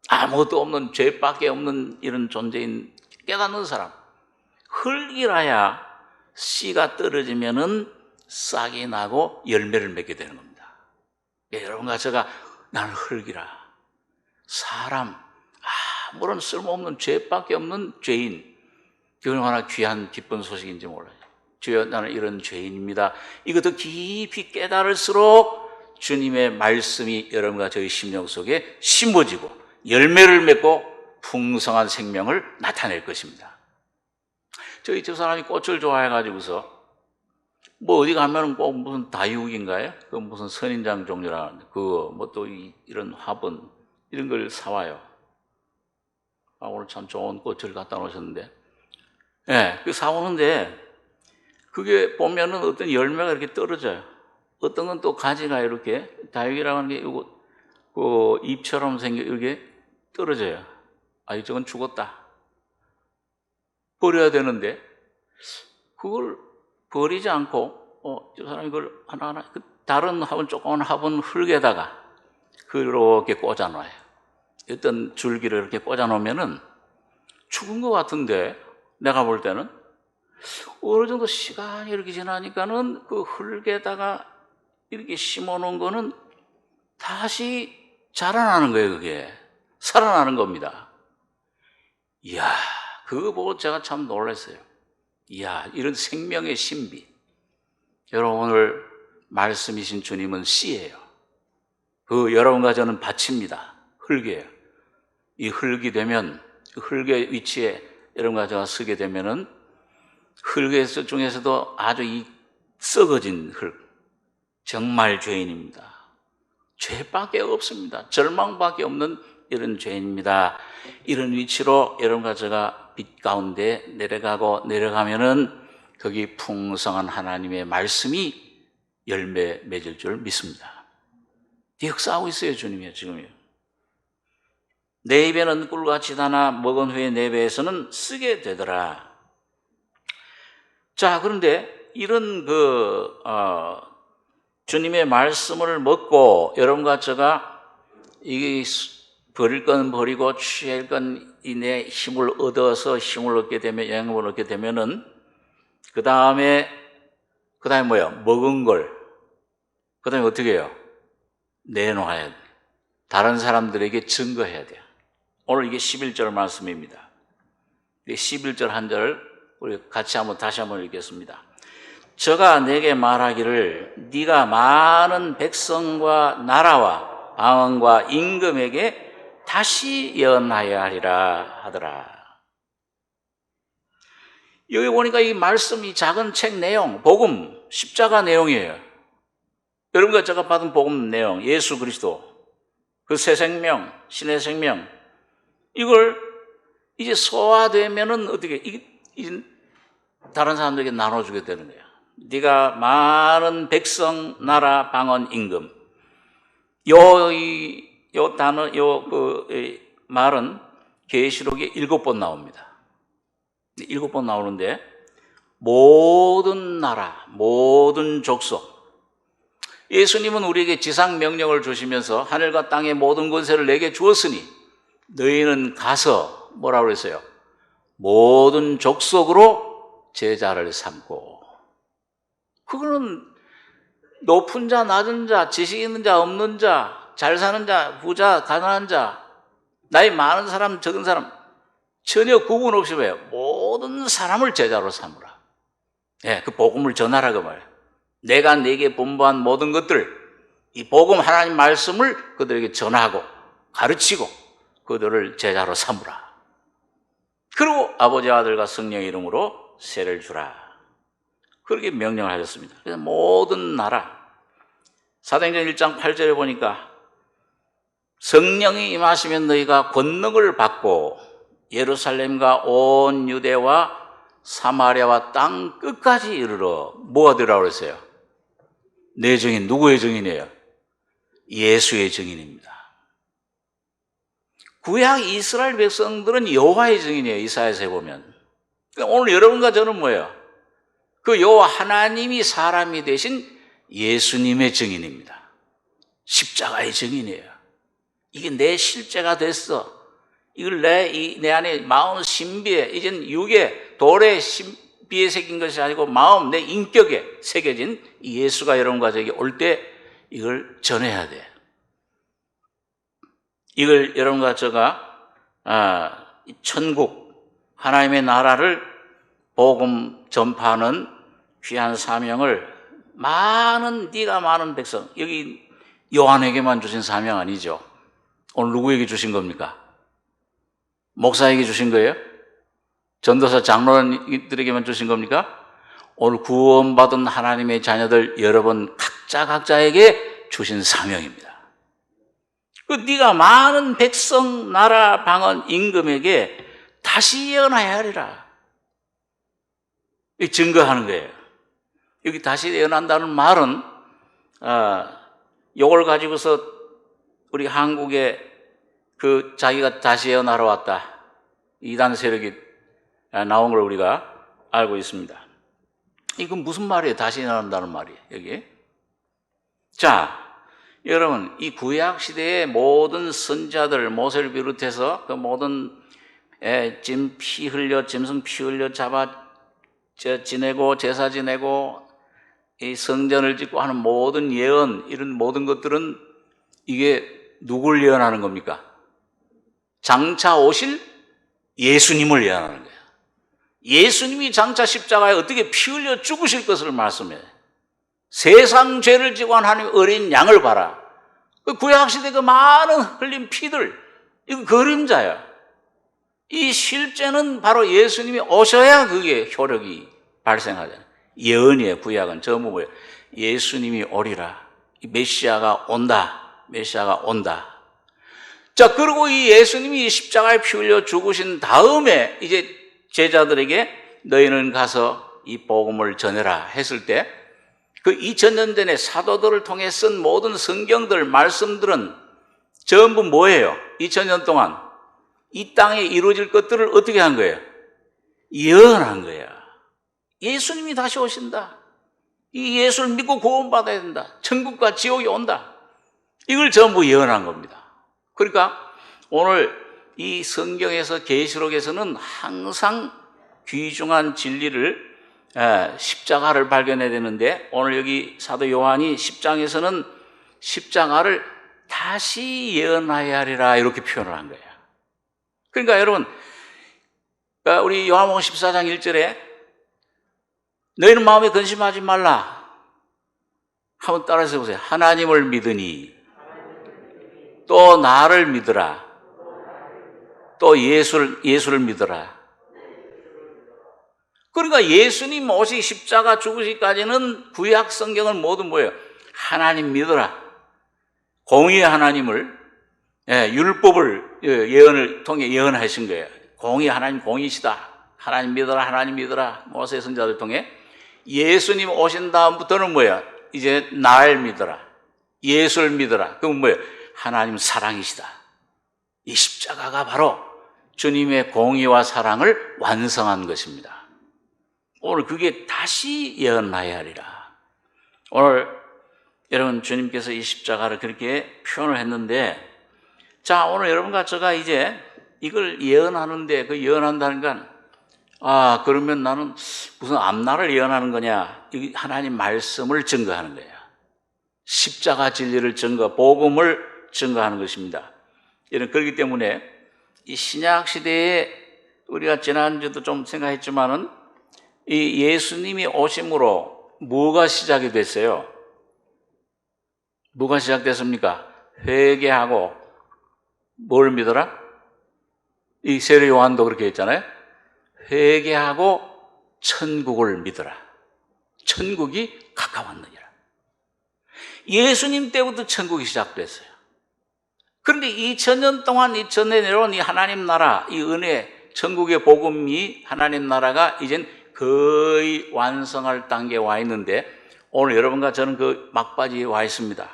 아무것도 없는 죄밖에 없는 이런 존재인 깨닫는 사람. 흙이라야 씨가 떨어지면은 싹이 나고 열매를 맺게 되는 겁니다. 여러분과 제가 나는 흙이라. 사람, 아무런 쓸모없는 죄밖에 없는 죄인. 이게 얼마나 귀한 기쁜 소식인지 몰라요. 주여, 나는 이런 죄인입니다. 이것도 깊이 깨달을수록 주님의 말씀이 여러분과 저희 심령 속에 심어지고 열매를 맺고 풍성한 생명을 나타낼 것입니다. 저희 저 사람이 꽃을 좋아해가지고서 어디 가면은 꼭 무슨 다육인가요? 무슨 선인장 종류라는 또 이런 화분 이런 걸 사와요. 오늘 참 좋은 꽃을 갖다 놓으셨는데, 그 사오는데 그게 보면은 어떤 열매가 이렇게 떨어져요. 어떤 건 또 가지가 이렇게 다육이라고 하는 게 잎처럼 생겨 이렇게 떨어져요. 저건 죽었다. 버려야 되는데 그걸 버리지 않고 저 사람이 그걸 하나하나 다른 조그만 화분 흙에다가 그렇게 꽂아놔요. 어떤 줄기를 이렇게 꽂아놓으면은 죽은 것 같은데 내가 볼 때는 어느 정도 시간이 이렇게 지나니까는 그 흙에다가 이렇게 심어놓은 거는 다시 자라나는 거예요. 그게 살아나는 겁니다. 이야, 그거 보고 제가 참 놀랐어요. 이야, 이런 생명의 신비. 여러분, 오늘 말씀이신 주님은 씨예요. 여러분과 저는 밭입니다. 흙이에요. 이 흙이 되면, 흙의 위치에 여러분과 제가 서게 되면은 흙의 중에서도 아주 이 썩어진 흙, 정말 죄인입니다. 죄밖에 없습니다. 절망밖에 없는 이런 죄인입니다. 이런 위치로 여러분과 제가 빛 가운데 내려가면은 거기 풍성한 하나님의 말씀이 열매 맺을 줄 믿습니다. 역사하고 있어요, 주님이요, 지금요. 내 입에는 꿀같이 다나 먹은 후에 내 배에서는 쓰게 되더라. 자, 그런데 이런 주님의 말씀을 먹고 여러분과 제가 이게 버릴 건 버리고 취할 건 내 힘을 얻어서 힘을 얻게 되면, 영향을 얻게 되면은 그 다음에 뭐예요? 먹은 걸 그 다음에 어떻게 해요? 내놓아야 돼. 다른 사람들에게 증거해야 돼요. 오늘 이게 11절 말씀입니다. 11절 한 절 우리 같이 다시 한번 읽겠습니다. 저가 내게 말하기를 네가 많은 백성과 나라와 방언과 임금에게 다시 예언하여야 하리라 하더라. 여기 보니까 이 말씀, 이 작은 책 내용, 복음, 십자가 내용이에요. 여러분과 제가 받은 복음 내용, 예수 그리스도, 그 새 생명, 신의 생명, 이걸 이제 소화되면은 어떻게, 다른 사람들에게 나눠주게 되는 거예요. 네가 많은 백성, 나라, 방언, 임금. 말은 계시록에 7번 나옵니다. 7번 나오는데, 모든 나라, 모든 족속. 예수님은 우리에게 지상 명령을 주시면서 하늘과 땅의 모든 권세를 내게 주었으니 너희는 가서 뭐라고 그랬어요? 모든 족속으로 제자를 삼고. 그거는 높은 자, 낮은 자, 지식 있는 자, 없는 자, 잘 사는 자, 부자, 가난한 자, 나이 많은 사람, 적은 사람 전혀 구분 없이 왜요? 모든 사람을 제자로 삼으라. 예, 그 복음을 전하라고 말해요. 내가 네게 분부한 모든 것들, 이 복음 하나님 말씀을 그들에게 전하고 가르치고 그들을 제자로 삼으라. 그리고 아버지와 아들과 성령의 이름으로 세를 주라. 그렇게 명령을 하셨습니다. 그래서 모든 나라, 사도행전 1장 8절에 보니까 성령이 임하시면 너희가 권능을 받고 예루살렘과 온 유대와 사마리아와 땅 끝까지 이르러 뭐가 되라고 그랬어요? 내 증인, 누구의 증인이에요? 예수의 증인입니다. 구약 이스라엘 백성들은 여호와의 증인이에요. 이사야서에 보면. 오늘 여러분과 저는 뭐예요? 그 여호와 하나님이 사람이 되신 예수님의 증인입니다. 십자가의 증인이에요. 이게 내 실제가 됐어. 이걸 내 안에 마음 신비에, 이젠 육에, 돌에 신비에 새긴 것이 아니고 마음, 내 인격에 새겨진 이 예수가 여러분과 저에게 올 때 이걸 전해야 돼. 이걸 여러분과 제가 천국, 하나님의 나라를 복음 전파하는 귀한 사명을 네가 많은 백성, 여기 요한에게만 주신 사명 아니죠. 오늘 누구에게 주신 겁니까? 목사에게 주신 거예요? 전도사 장로들에게만 주신 겁니까? 오늘 구원받은 하나님의 자녀들 여러분 각자에게 주신 사명입니다. 네가 많은 백성, 나라, 방언, 임금에게 다시 예언하여야 하리라. 증거하는 거예요. 여기 다시 예언한다는 말은 이걸 가지고서 우리 한국에 자기가 다시 예언하러 왔다, 이단 세력이 나온 걸 우리가 알고 있습니다. 이건 무슨 말이에요? 다시 예언한다는 말이에요, 여기. 자, 여러분, 이 구약 시대의 모든 선자들, 모세를 비롯해서 그 모든 짐승 피 흘려 지내고 제사 지내고 이 성전을 짓고 하는 모든 예언, 이런 모든 것들은 이게 누굴 예언하는 겁니까? 장차 오실 예수님을 예언하는 거예요. 예수님이 장차 십자가에 어떻게 피 흘려 죽으실 것을 말씀해요. 세상 죄를 지고 한 하나님의 어린 양을 봐라. 그 구약시대 그 많은 흘린 피들, 이거 그림자야. 이 실제는 바로 예수님이 오셔야 그게 효력이 발생하잖아요. 예언이에요, 구약은. 전부 뭐예요? 예수님이 오리라. 메시아가 온다. 자, 그리고 이 예수님이 십자가에 피 흘려 죽으신 다음에 이제 제자들에게 너희는 가서 이 복음을 전해라 했을 때 그 2000년 전에 사도들을 통해 쓴 모든 성경들, 말씀들은 전부 뭐예요? 2000년 동안 이 땅에 이루어질 것들을 어떻게 한 거예요? 예언한 거야. 예수님이 다시 오신다. 이 예수를 믿고 구원받아야 된다. 천국과 지옥이 온다. 이걸 전부 예언한 겁니다. 그러니까 오늘 이 성경에서 계시록에서는 항상 귀중한 진리를 십자가를 발견해야 되는데 오늘 여기 사도 요한이 10장에서는 십자가를 다시 예언하여야 하리라 이렇게 표현을 한 거예요. 그러니까 여러분 우리 요한복음 14장 1절에 너희는 마음에 근심하지 말라. 한번 따라서 보세요. 하나님을 믿으니 또 나를 믿으라. 또 예수를 믿으라. 그러니까 예수님 오시 십자가 죽으시기까지는 구약 성경은 모두 뭐예요? 하나님 믿어라. 공의의 하나님을 율법을 예언을 통해 예언하신 거예요. 공의 하나님 공의시다. 하나님 믿어라. 하나님 믿어라. 모세 선지자들 통해 예수님 오신 다음부터는 뭐야? 이제 날 믿어라. 예수를 믿어라. 그건 뭐예요? 하나님 사랑이시다. 이 십자가가 바로 주님의 공의와 사랑을 완성한 것입니다. 오늘 그게 다시 예언하여야 하리라. 오늘 여러분 주님께서 이 십자가를 그렇게 표현을 했는데 자 오늘 여러분과 제가 이제 이걸 예언하는데 그 예언한다는 건 그러면 나는 무슨 앞날을 예언하는 거냐? 이 하나님 말씀을 증거하는 거예요. 십자가 진리를 복음을 증거하는 것입니다. 그렇기 때문에 이 신약 시대에 우리가 지난주도 좀 생각했지만은 이 예수님이 오심으로 뭐가 시작이 됐어요? 뭐가 시작됐습니까? 회개하고 뭘 믿어라? 이 세례 요한도 그렇게 했잖아요. 회개하고 천국을 믿어라. 천국이 가까웠느니라. 예수님 때부터 천국이 시작됐어요. 그런데 2000년 동안 2000년 내려온 이 하나님 나라, 이 은혜, 천국의 복음이 하나님 나라가 이젠 거의 완성할 단계에 와 있는데 오늘 여러분과 저는 그 막바지에 와 있습니다.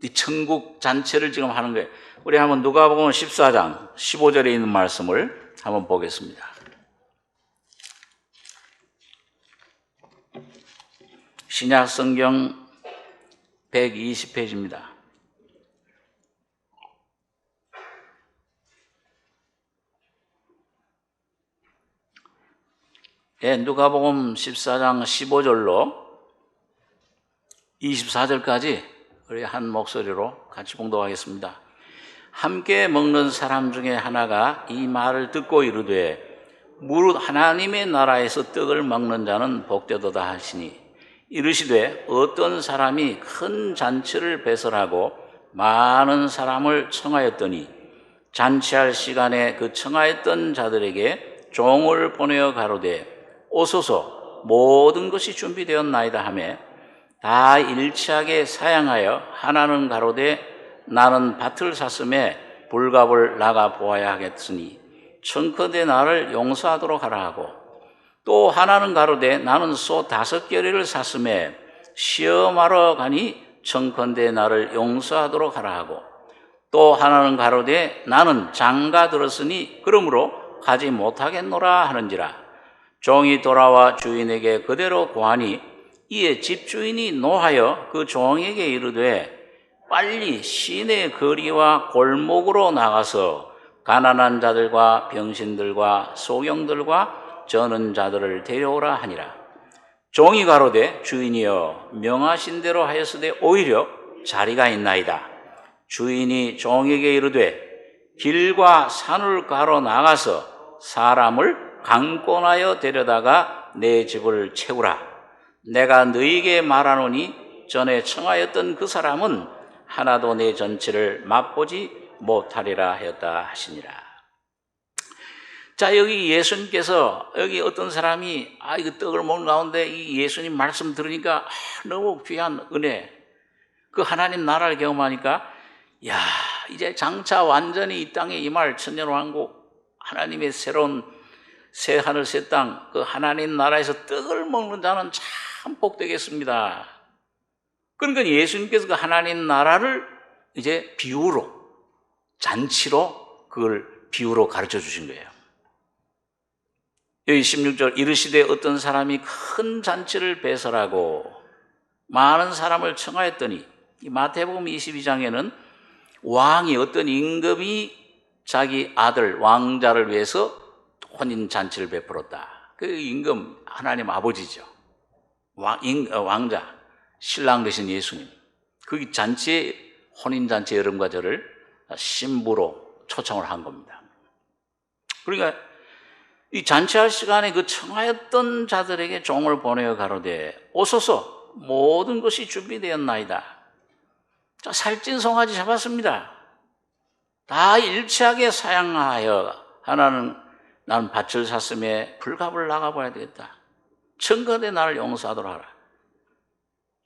이 천국 잔치를 지금 하는 거예요. 우리 한번 누가복음 14장 15절에 있는 말씀을 한번 보겠습니다. 신약 성경 120페이지입니다. 누가복음 14장 15절로 24절까지 우리 한 목소리로 같이 봉독하겠습니다. 함께 먹는 사람 중에 하나가 이 말을 듣고 이르되 무릇 하나님의 나라에서 떡을 먹는 자는 복되도다 하시니 이르시되 어떤 사람이 큰 잔치를 배설하고 많은 사람을 청하였더니 잔치할 시간에 그 청하였던 자들에게 종을 보내어 가로되 오소서 모든 것이 준비되었나이다 하매 다 일치하게 사양하여 하나는 가로되 나는 밭을 샀음에 불갑을 나가 보아야 하겠으니 청컨대 나를 용서하도록 하라 하고 또 하나는 가로되 나는 소 5겨레를 샀음에 시험하러 가니 청컨대 나를 용서하도록 하라 하고 또 하나는 가로되 나는 장가 들었으니 그러므로 가지 못하겠노라 하는지라. 종이 돌아와 주인에게 그대로 고하니 이에 집주인이 노하여 그 종에게 이르되 빨리 시내 거리와 골목으로 나가서 가난한 자들과 병신들과 소경들과 저는 자들을 데려오라 하니라. 종이 가로되 주인이여 명하신 대로 하였으되 오히려 자리가 있나이다. 주인이 종에게 이르되 길과 산을 가로 나가서 사람을 강권하여 데려다가 내 집을 채우라. 내가 너희에게 말하노니 전에 청하였던 그 사람은 하나도 내 전치를 맛보지 못하리라 하였다 하시니라. 자, 여기 예수님께서 여기 어떤 사람이 이거 떡을 먹는 가운데 이 예수님 말씀 들으니까 너무 귀한 은혜, 그 하나님 나라를 경험하니까 이 이제 장차 완전히 이 땅에 임할 천년왕국, 하나님의 새로운 새 하늘 새 땅, 그 하나님 나라에서 떡을 먹는 자는 참 복되겠습니다. 그러니까 예수님께서 그 하나님 나라를 이제 비유로, 잔치로, 그걸 비유로 가르쳐 주신 거예요. 여기 16절, 이르시되 어떤 사람이 큰 잔치를 배설하고 많은 사람을 청하였더니, 이 마태복음 22장에는 왕이, 어떤 임금이 자기 아들 왕자를 위해서 혼인 잔치를 베풀었다. 그 임금 하나님 아버지죠. 왕자, 신랑 되신 예수님. 그 잔치에, 혼인 잔치에 여러분과 저를 신부로 초청을 한 겁니다. 그러니까 이 잔치할 시간에 그 청하였던 자들에게 종을 보내어 가로되 오소서, 모든 것이 준비되었나이다. 자, 살찐 송아지 잡았습니다. 다 일치하게 사양하여 하나는 나는 밭을 샀음에 불갑을 나가봐야 되겠다. 청컨대 나를 용서하도록 하라.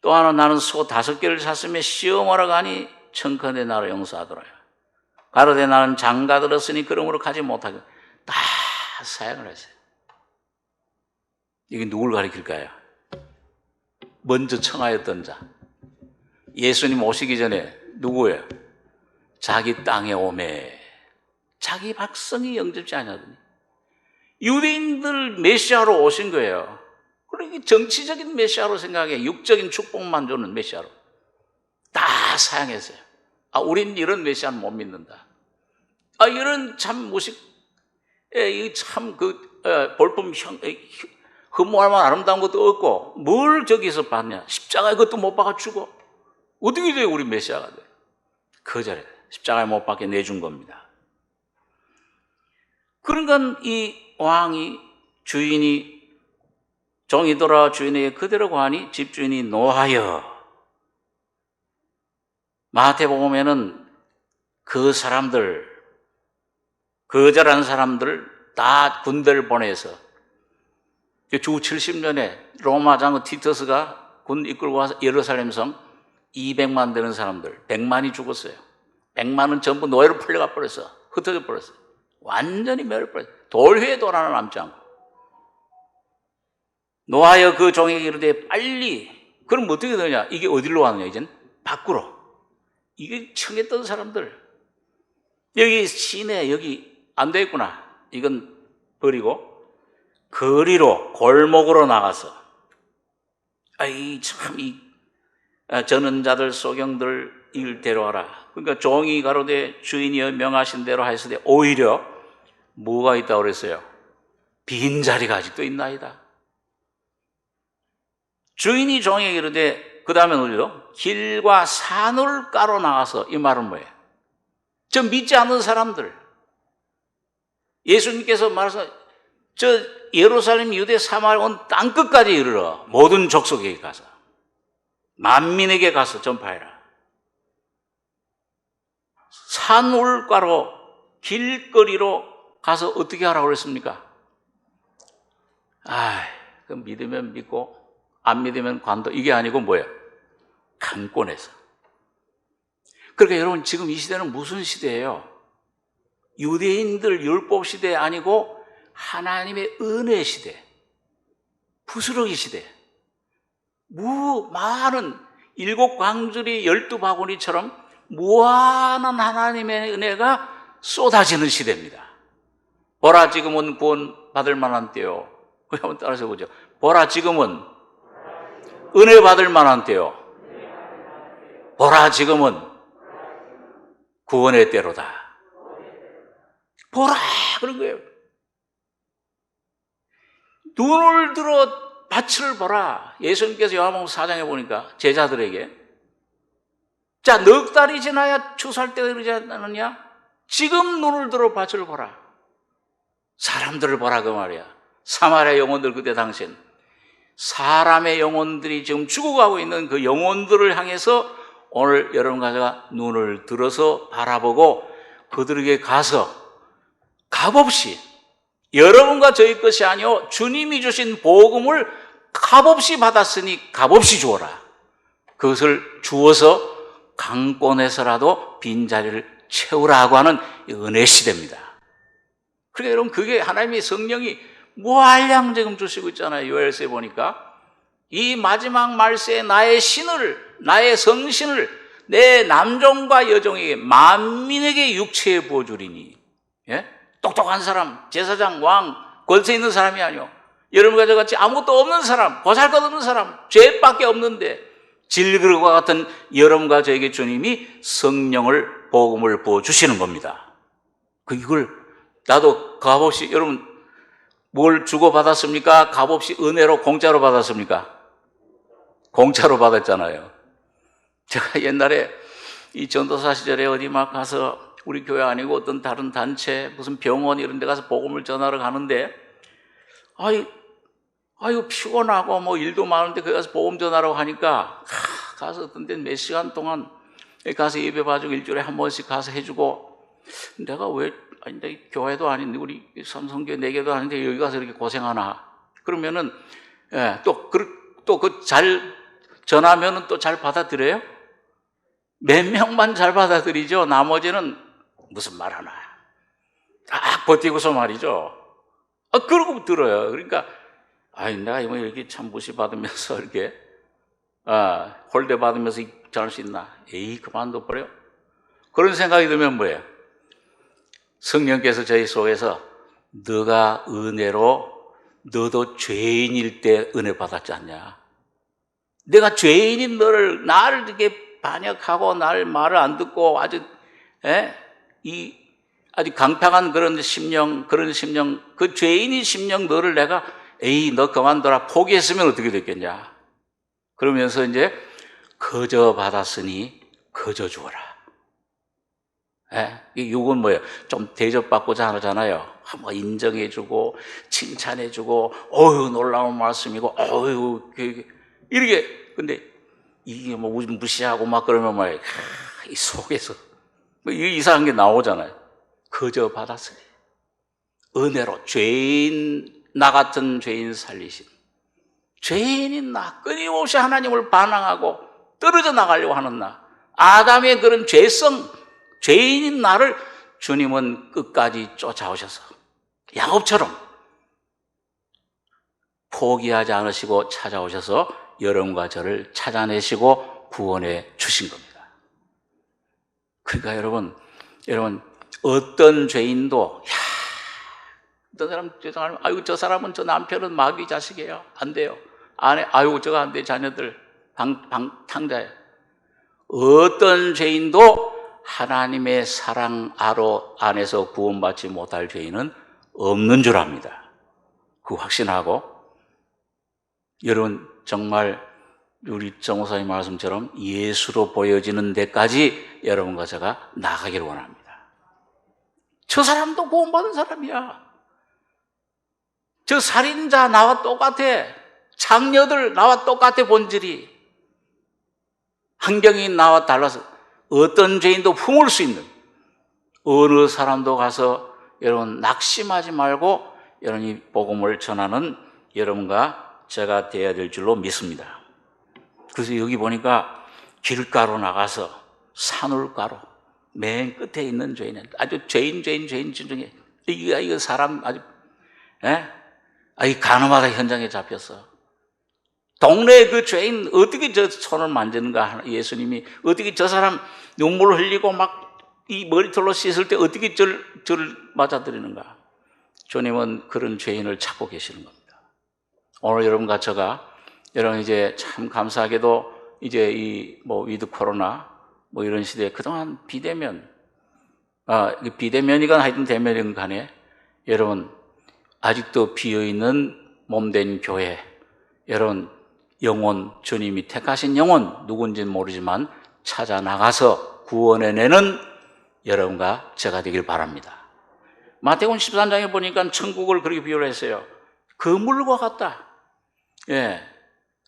또 하나 나는 소 5개를 샀음에 시험하러 가니 청컨대 나를 용서하도록 하라. 가로되 나는 장가 들었으니 그러므로 가지 못하게. 다 사양을 했어요. 이게 누굴 가리킬까요? 먼저 청하였던 자. 예수님 오시기 전에 누구예요? 자기 땅에 오매 자기 백성이 영접지 않았더니 유대인들 메시아로 오신 거예요. 그러니까 정치적인 메시아로 생각해. 육적인 축복만 주는 메시아로 다 사양했어요. 아, 우린 이런 메시아는 못 믿는다. 아, 이런 참 무식, 참 볼품 흠모할 만한 아름다운 것도 없고 뭘 저기서 봤냐? 십자가에 그것도 못 박아 주고 어떻게 돼요? 우리 메시아가 돼? 거절해. 십자가에 못 박게 내준 겁니다. 그러니까 이 왕이, 주인이, 종이 돌아 주인에게 그대로 구하니 집주인이 노하여. 마태복음에는 그 사람들, 거절한 사람들 다 군대를 보내서 주 70년에 로마 장군 티터스가 군 이끌고 와서 예루살렘 성 200만 되는 사람들 100만이 죽었어요. 100만은 전부 노예로 풀려가 버렸어. 흩어져 버렸어. 완전히 멸버렸어. 돌 위에 돌 하나 남지 않고. 노하여 그 종에게 이르되 빨리. 그럼 어떻게 되냐? 이게 어디로 가느냐? 이젠 밖으로. 이게 청했던 사람들. 여기 시내 여기 안 되겠구나. 이건 버리고 거리로, 골목으로 나가서 저는 자들 소경들 일 데려와라. 그러니까 종이 가로되 주인이 명하신 대로 하였으되 오히려 뭐가 있다고 그랬어요? 빈자리가 아직도 있나이다. 주인이 종에게 이르되, 그 다음에 어디로? 길과 산울가로 나가서. 이 말은 뭐예요? 저 믿지 않는 사람들, 예수님께서 말해서 저 예루살렘, 유대, 사마리아 온 땅끝까지 이르러 모든 족속에게 가서 만민에게 가서 전파해라. 산울가로, 길거리로 가서 어떻게 하라고 그랬습니까? 그 믿으면 믿고 안 믿으면 관도. 이게 아니고 뭐예요? 강권해서. 그러니까 여러분, 지금 이 시대는 무슨 시대예요? 유대인들 율법 시대 아니고 하나님의 은혜 시대, 부스러기 시대. 많은 7광주리 12바구니처럼 무한한 하나님의 은혜가 쏟아지는 시대입니다. 보라, 지금은 구원 받을 만한 때요. 한번 따라서 보죠. 보라, 지금은 은혜 받을 만한 때요. 보라, 지금은 구원의 때로다. 보라, 그런 거예요. 눈을 들어 밭을 보라. 예수님께서 요한복음 4장에 보니까 제자들에게, 자, 넉 달이 지나야 추수할 때가 이르지 않느냐? 지금 눈을 들어 밭을 보라. 사람들을 보라, 그 말이야. 사마리아 영혼들, 그때 당시엔 사람의 영혼들이 지금 죽어가고 있는 그 영혼들을 향해서 오늘 여러분과 제가 눈을 들어서 바라보고 그들에게 가서 값없이, 여러분과 저희 것이 아니오 주님이 주신 복음을 값없이 받았으니 값없이 주어라. 그것을 주어서 강권해서라도 빈자리를 채우라고 하는 은혜 시대입니다. 그러니까 여러분, 그게 하나님의 성령이 무한량 지금 주시고 있잖아요. 요엘서에 보니까 이 마지막 말세에 나의 신을, 나의 성신을 내 남종과 여종에게, 만민에게 육체에 부어주리니. 예? 똑똑한 사람, 제사장, 왕, 권세 있는 사람이 아니요, 여러분과 저같이 아무것도 없는 사람, 보잘것없는 사람, 죄밖에 없는데 질그릇과 같은 여러분과 저에게 주님이 성령을, 복음을 부어주시는 겁니다. 이걸 나도 값없이, 여러분 뭘 주고받았습니까? 값없이 은혜로 공짜로 받았습니까? 공짜로 받았잖아요. 제가 옛날에 이 전도사 시절에 어디 막 가서, 우리 교회 아니고 어떤 다른 단체, 무슨 병원 이런 데 가서 복음을 전하러 가는데, 아유 피곤하고 뭐 일도 많은데 거기 가서 복음 전하라고 하니까, 가서 어떤 데는 몇 시간 동안 가서 예배 봐주고 일주일에 한 번씩 가서 해주고, 내가 왜, 내 교회도 아닌데, 우리 삼성교회 4개도 아닌데 여기 가서 이렇게 고생하나. 그러면은, 또 잘 전하면은 또 잘 받아들여요? 몇 명만 잘 받아들이죠. 나머지는 무슨 말 하나. 딱 버티고서 말이죠. 그러고 들어요. 그러니까, 내가 이렇게 참 무시받으면서 이렇게, 홀대 받으면서 잘할 수 있나? 그만둬 버려. 그런 생각이 들면 뭐예요? 성령께서 저희 속에서, 너가 은혜로, 너도 죄인일 때 은혜 받았지 않냐? 내가 죄인인 나를 이렇게 반역하고 나를 말을 안 듣고 아주 강팍한 그런 심령, 그 죄인인 심령 너를 내가 너 그만둬라 포기했으면 어떻게 됐겠냐? 그러면서 이제 거저 받았으니 거저 주어라. 이건 뭐예요? 좀 대접받고자 하잖아요. 뭐 인정해주고 칭찬해주고, 놀라운 말씀이고, 이렇게. 근데 이게 뭐 무시하고 막 그러면 말이에요. 이 속에서 이상한 게 나오잖아요. 거저 받았으니 은혜로 나 같은 죄인 살리신, 죄인인 나, 끊임없이 하나님을 반항하고 떨어져 나가려고 하는 나, 아담의 그런 죄인인 나를 주님은 끝까지 쫓아오셔서 야곱처럼 포기하지 않으시고 찾아오셔서 여러분과 저를 찾아내시고 구원해 주신 겁니다. 그러니까 여러분 어떤 죄인도, 어떤 사람 죄송하면, 저 사람은, 저 남편은 마귀 자식이에요, 안 돼요. 아내, 저거 안 돼, 자녀들 탕자예요. 어떤 죄인도 하나님의 사랑 안에서 구원받지 못할 죄인은 없는 줄 압니다. 그 확신하고, 여러분 정말 우리 정호사님 말씀처럼 예수로 보여지는 데까지 여러분과 제가 나가기를 원합니다. 저 사람도 구원받은 사람이야. 저 살인자 나와 똑같아. 장녀들 나와 똑같아. 본질이, 환경이 나와 달라서 어떤 죄인도 품을 수 있는, 어느 사람도 가서 여러분 낙심하지 말고 여러분이 복음을 전하는 여러분과 제가 되어야 될 줄로 믿습니다. 그래서 여기 보니까 길가로 나가서 산울가로 맨 끝에 있는 죄인은 아주 죄인 중에 이거 사람 아주 가늠하다 현장에 잡혔어. 동네에 그 죄인 어떻게 저 손을 만지는가, 예수님이 어떻게 저 사람 눈물을 흘리고 막 이 머리털로 씻을 때 어떻게 저를 맞아들이는가. 주님은 그런 죄인을 찾고 계시는 겁니다. 오늘 여러분과 제가, 여러분 이제 참 감사하게도 이제 이 위드 코로나 이런 시대에 그동안 비대면이건 하여튼 대면이건 간에 여러분 아직도 비어있는 몸된 교회, 여러분 영혼, 주님이 택하신 영혼 누군지는 모르지만 찾아 나가서 구원해내는 여러분과 제가 되길 바랍니다. 마태복음 13장에 보니까 천국을 그렇게 비유를 했어요. 그물과 같다.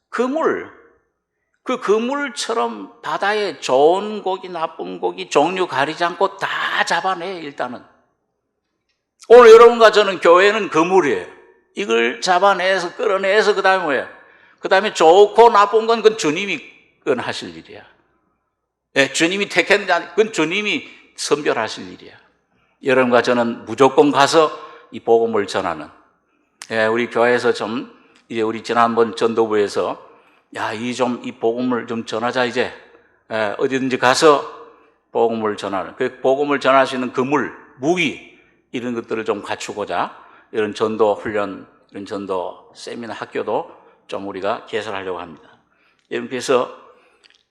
그물. 그 그물처럼 바다에 좋은 고기, 나쁜 고기, 종류 가리지 않고 다 잡아내, 일단은. 오늘 여러분과 저는 교회는 그물이에요. 이걸 잡아내서, 끌어내서, 그 다음에 뭐예요? 그 다음에 좋고 나쁜 건 그건 주님이 하실 일이야. 주님이 택했는지, 그건 주님이 선별하실 일이야. 여러분과 저는 무조건 가서 이 복음을 전하는, 우리 교회에서 좀 이제 우리 지난번 전도부에서 이 복음을 좀 전하자 이제 어디든지 가서 복음을 전하는, 그 복음을 전할 수 있는 그물, 무기 이런 것들을 좀 갖추고자 이런 전도 훈련, 이런 전도 세미나 학교도 좀 우리가 개설하려고 합니다. 그래서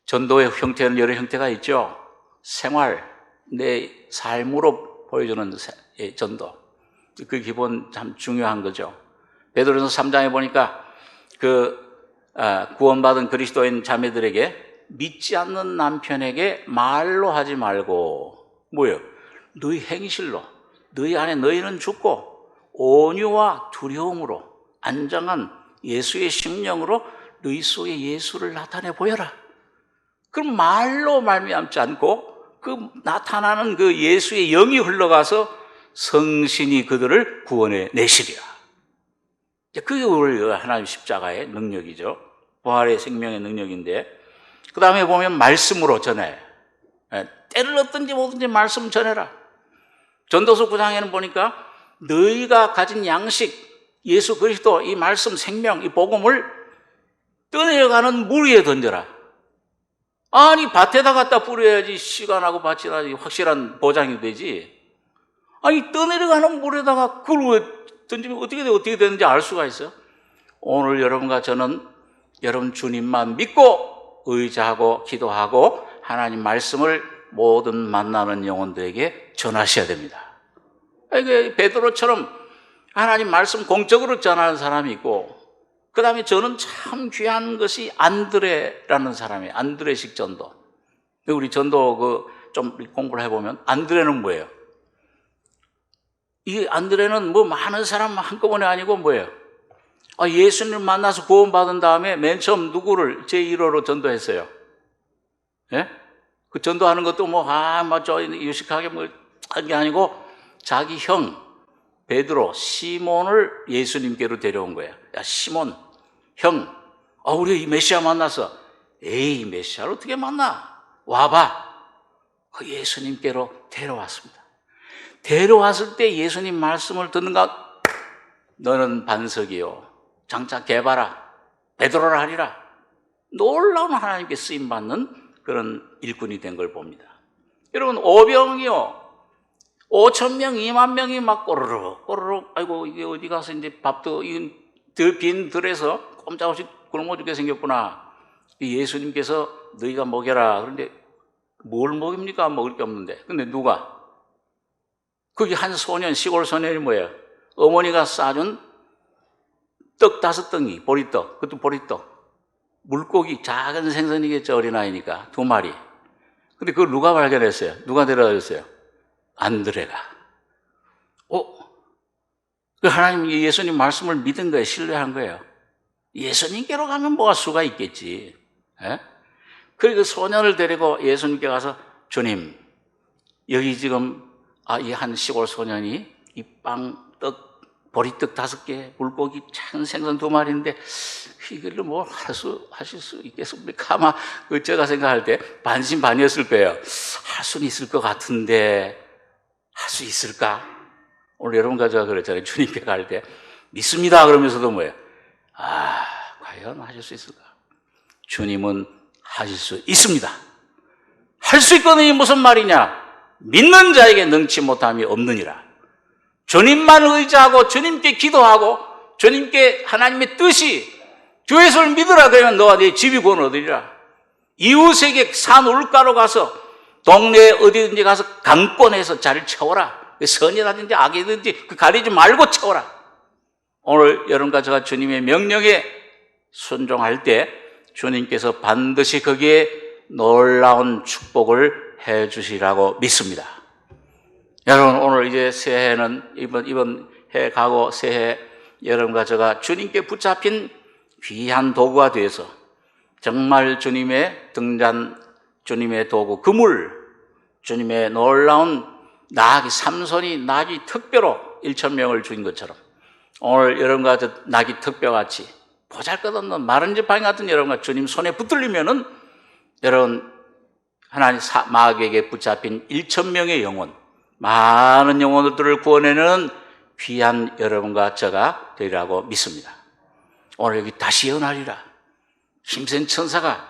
전도의 형태는 여러 형태가 있죠. 생활, 내 삶으로 보여주는 전도. 그 기본 참 중요한 거죠. 베드로전서 3장에 보니까 구원받은 그리스도인 자매들에게 믿지 않는 남편에게 말로 하지 말고 뭐예요? 너희 행실로 너희 안에 너희는 죽고 온유와 두려움으로 안정한 예수의 심령으로 너희 속에 예수를 나타내 보여라. 그럼 말로 말미암지 않고 그 나타나는 그 예수의 영이 흘러가서 성신이 그들을 구원해 내시리라. 그게 우리 하나님 십자가의 능력이죠. 부활의 생명의 능력인데, 그 다음에 보면 말씀으로 전해. 때를 얻든지 뭐든지 말씀 전해라. 전도서 9장에는 보니까 너희가 가진 양식, 예수 그리스도 이 말씀 생명, 이 복음을 떠내려가는 물 위에 던져라. 아니 밭에다 갖다 뿌려야지 시간하고 밭이 나지 확실한 보장이 되지. 아니 떠내려가는 물에다가 그걸 왜 던지면 어떻게 되는지 알 수가 있어요. 오늘 여러분과 저는 여러분 주님만 믿고 의지하고 기도하고 하나님 말씀을 모든 만나는 영혼들에게 전하셔야 됩니다. 이게 베드로처럼 하나님 말씀 공적으로 전하는 사람이 있고, 그 다음에 저는 참 귀한 것이 안드레라는 사람이에요. 안드레식 전도. 우리 전도 좀 공부를 해보면 안드레는 뭐예요? 이 안드레는 뭐 많은 사람 한꺼번에 아니고 뭐예요? 예수님을 만나서 구원받은 다음에 맨 처음 누구를 제1호로 전도했어요? 예? 그 전도하는 것도 유식하게 한 게 아니고 자기 형 베드로, 시몬을 예수님께로 데려온 거예요. 야, 시몬, 형, 우리 이 메시아 만났어. 에이, 메시아를 어떻게 만나? 와봐. 그 예수님께로 데려왔습니다. 데려왔을 때 예수님 말씀을 듣는가? 너는 반석이요. 장차 개봐라. 베드로라 하리라. 놀라운 하나님께 쓰임받는 그런 일꾼이 된 걸 봅니다. 여러분, 오병이요. 5,000명, 2만 명이 막 꼬르륵, 아이고, 이게 어디 가서 이제 밥도, 빈 들에서 꼼짝없이 굶어 죽게 생겼구나. 예수님께서 너희가 먹여라. 그런데 뭘 먹입니까? 먹을 게 없는데. 근데 누가? 거기 한 소년, 시골 소년이 뭐예요? 어머니가 싸준 떡 5덩이, 보리떡, 그것도 보리떡. 물고기, 작은 생선이겠죠, 어린아이니까. 2마리. 근데 그걸 누가 발견했어요? 누가 데려다 줬어요? 안드레가. 하나님 예수님 말씀을 믿은 거예요. 신뢰한 거예요. 예수님께로 가면 뭐가 수가 있겠지. 그리고 그 소년을 데리고 예수님께 가서 주님, 여기 지금 이 한 시골 소년이 이 보리떡 5개, 물고기 작은 생선 2마리인데 이걸로 뭘 하실 수 있겠습니까? 아마 제가 생각할 때 반신반의였을 거예요. 할 수는 있을 것 같은데 할 수 있을까? 오늘 여러분과 제가 그랬잖아요. 주님께 갈 때 믿습니다 그러면서도 뭐예요? 과연 하실 수 있을까? 주님은 하실 수 있습니다. 할 수 있거든요. 무슨 말이냐? 믿는 자에게 능치 못함이 없느니라. 주님만 의지하고 주님께 기도하고 주님께 하나님의 뜻이 주 예수를 믿으라 그러면 너와 네 집이 구원 얻으리라. 이웃에게 산 울가로 가서 동네에 어디든지 가서 강권해서 자리를 채워라. 선이라든지 악이든지 가리지 말고 채워라. 오늘 여러분과 제가 주님의 명령에 순종할 때 주님께서 반드시 거기에 놀라운 축복을 해 주시라고 믿습니다. 여러분, 오늘 이제 새해는 이번 해 가고 새해 여러분과 제가 주님께 붙잡힌 귀한 도구가 되어서 정말 주님의 등잔, 주님의 도구, 그물, 주님의 놀라운 나귀, 삼손이 나귀 특별로 1,000명을 죽인 것처럼 오늘 여러분과 저 나귀 특별같이 보잘것없는 마른 지팡이 같은 여러분과 주님 손에 붙들리면은 여러분 하나님 마귀에게 붙잡힌 1,000명의 영혼, 많은 영혼들을 구원해내는 귀한 여러분과 저가 되리라고 믿습니다. 오늘 여기 다시 예언하리라. 힘센 천사가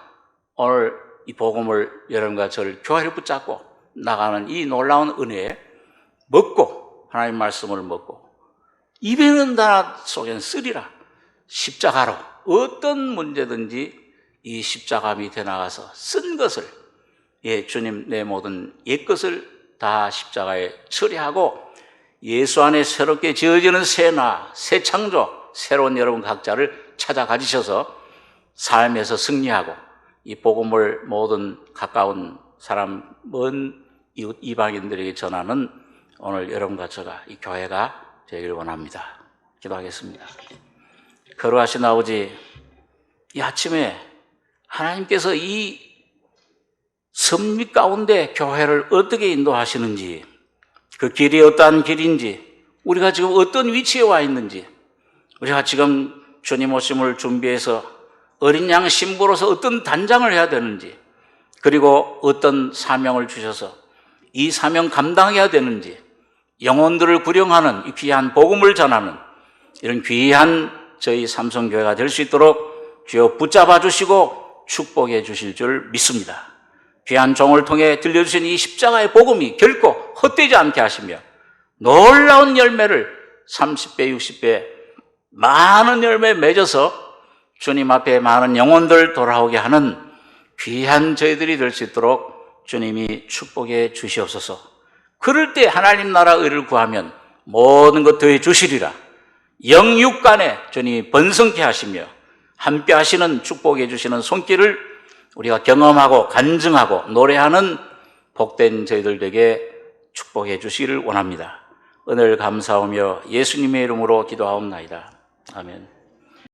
오늘 이 복음을 여러분과 저를 교회를 붙잡고 나가는 이 놀라운 은혜에 먹고, 하나님 말씀을 먹고 입에는 다 속엔 쓰리라. 십자가로 어떤 문제든지 이 십자가 밑에 나가서 쓴 것을, 주님 내 모든 옛것을 다 십자가에 처리하고 예수 안에 새롭게 지어지는 새 창조, 새로운 여러분 각자를 찾아 가지셔서 삶에서 승리하고 이 복음을 모든 가까운 사람, 먼 이웃 이방인들에게 전하는 오늘 여러분과 저가, 이 교회가 되기를 원합니다. 기도하겠습니다. 거룩하신 아버지, 이 아침에 하나님께서 이 섭리 가운데 교회를 어떻게 인도하시는지, 그 길이 어떠한 길인지, 우리가 지금 어떤 위치에 와 있는지, 우리가 지금 주님 오심을 준비해서 어린 양 신부로서 어떤 단장을 해야 되는지, 그리고 어떤 사명을 주셔서 이 사명 감당해야 되는지, 영혼들을 구령하는 이 귀한 복음을 전하는 이런 귀한 저희 삼성교회가 될 수 있도록 주여 붙잡아 주시고 축복해 주실 줄 믿습니다. 귀한 종을 통해 들려주신 이 십자가의 복음이 결코 헛되지 않게 하시며 놀라운 열매를 30배, 60배 많은 열매 맺어서 주님 앞에 많은 영혼들 돌아오게 하는 귀한 저희들이 될 수 있도록 주님이 축복해 주시옵소서. 그럴 때 하나님 나라 의를 구하면 모든 것 더해 주시리라. 영육간에 주님이 번성케 하시며 함께 하시는, 축복해 주시는 손길을 우리가 경험하고 간증하고 노래하는 복된 저희들에게 축복해 주시기를 원합니다. 은혜를 감사하며 예수님의 이름으로 기도하옵나이다. 아멘.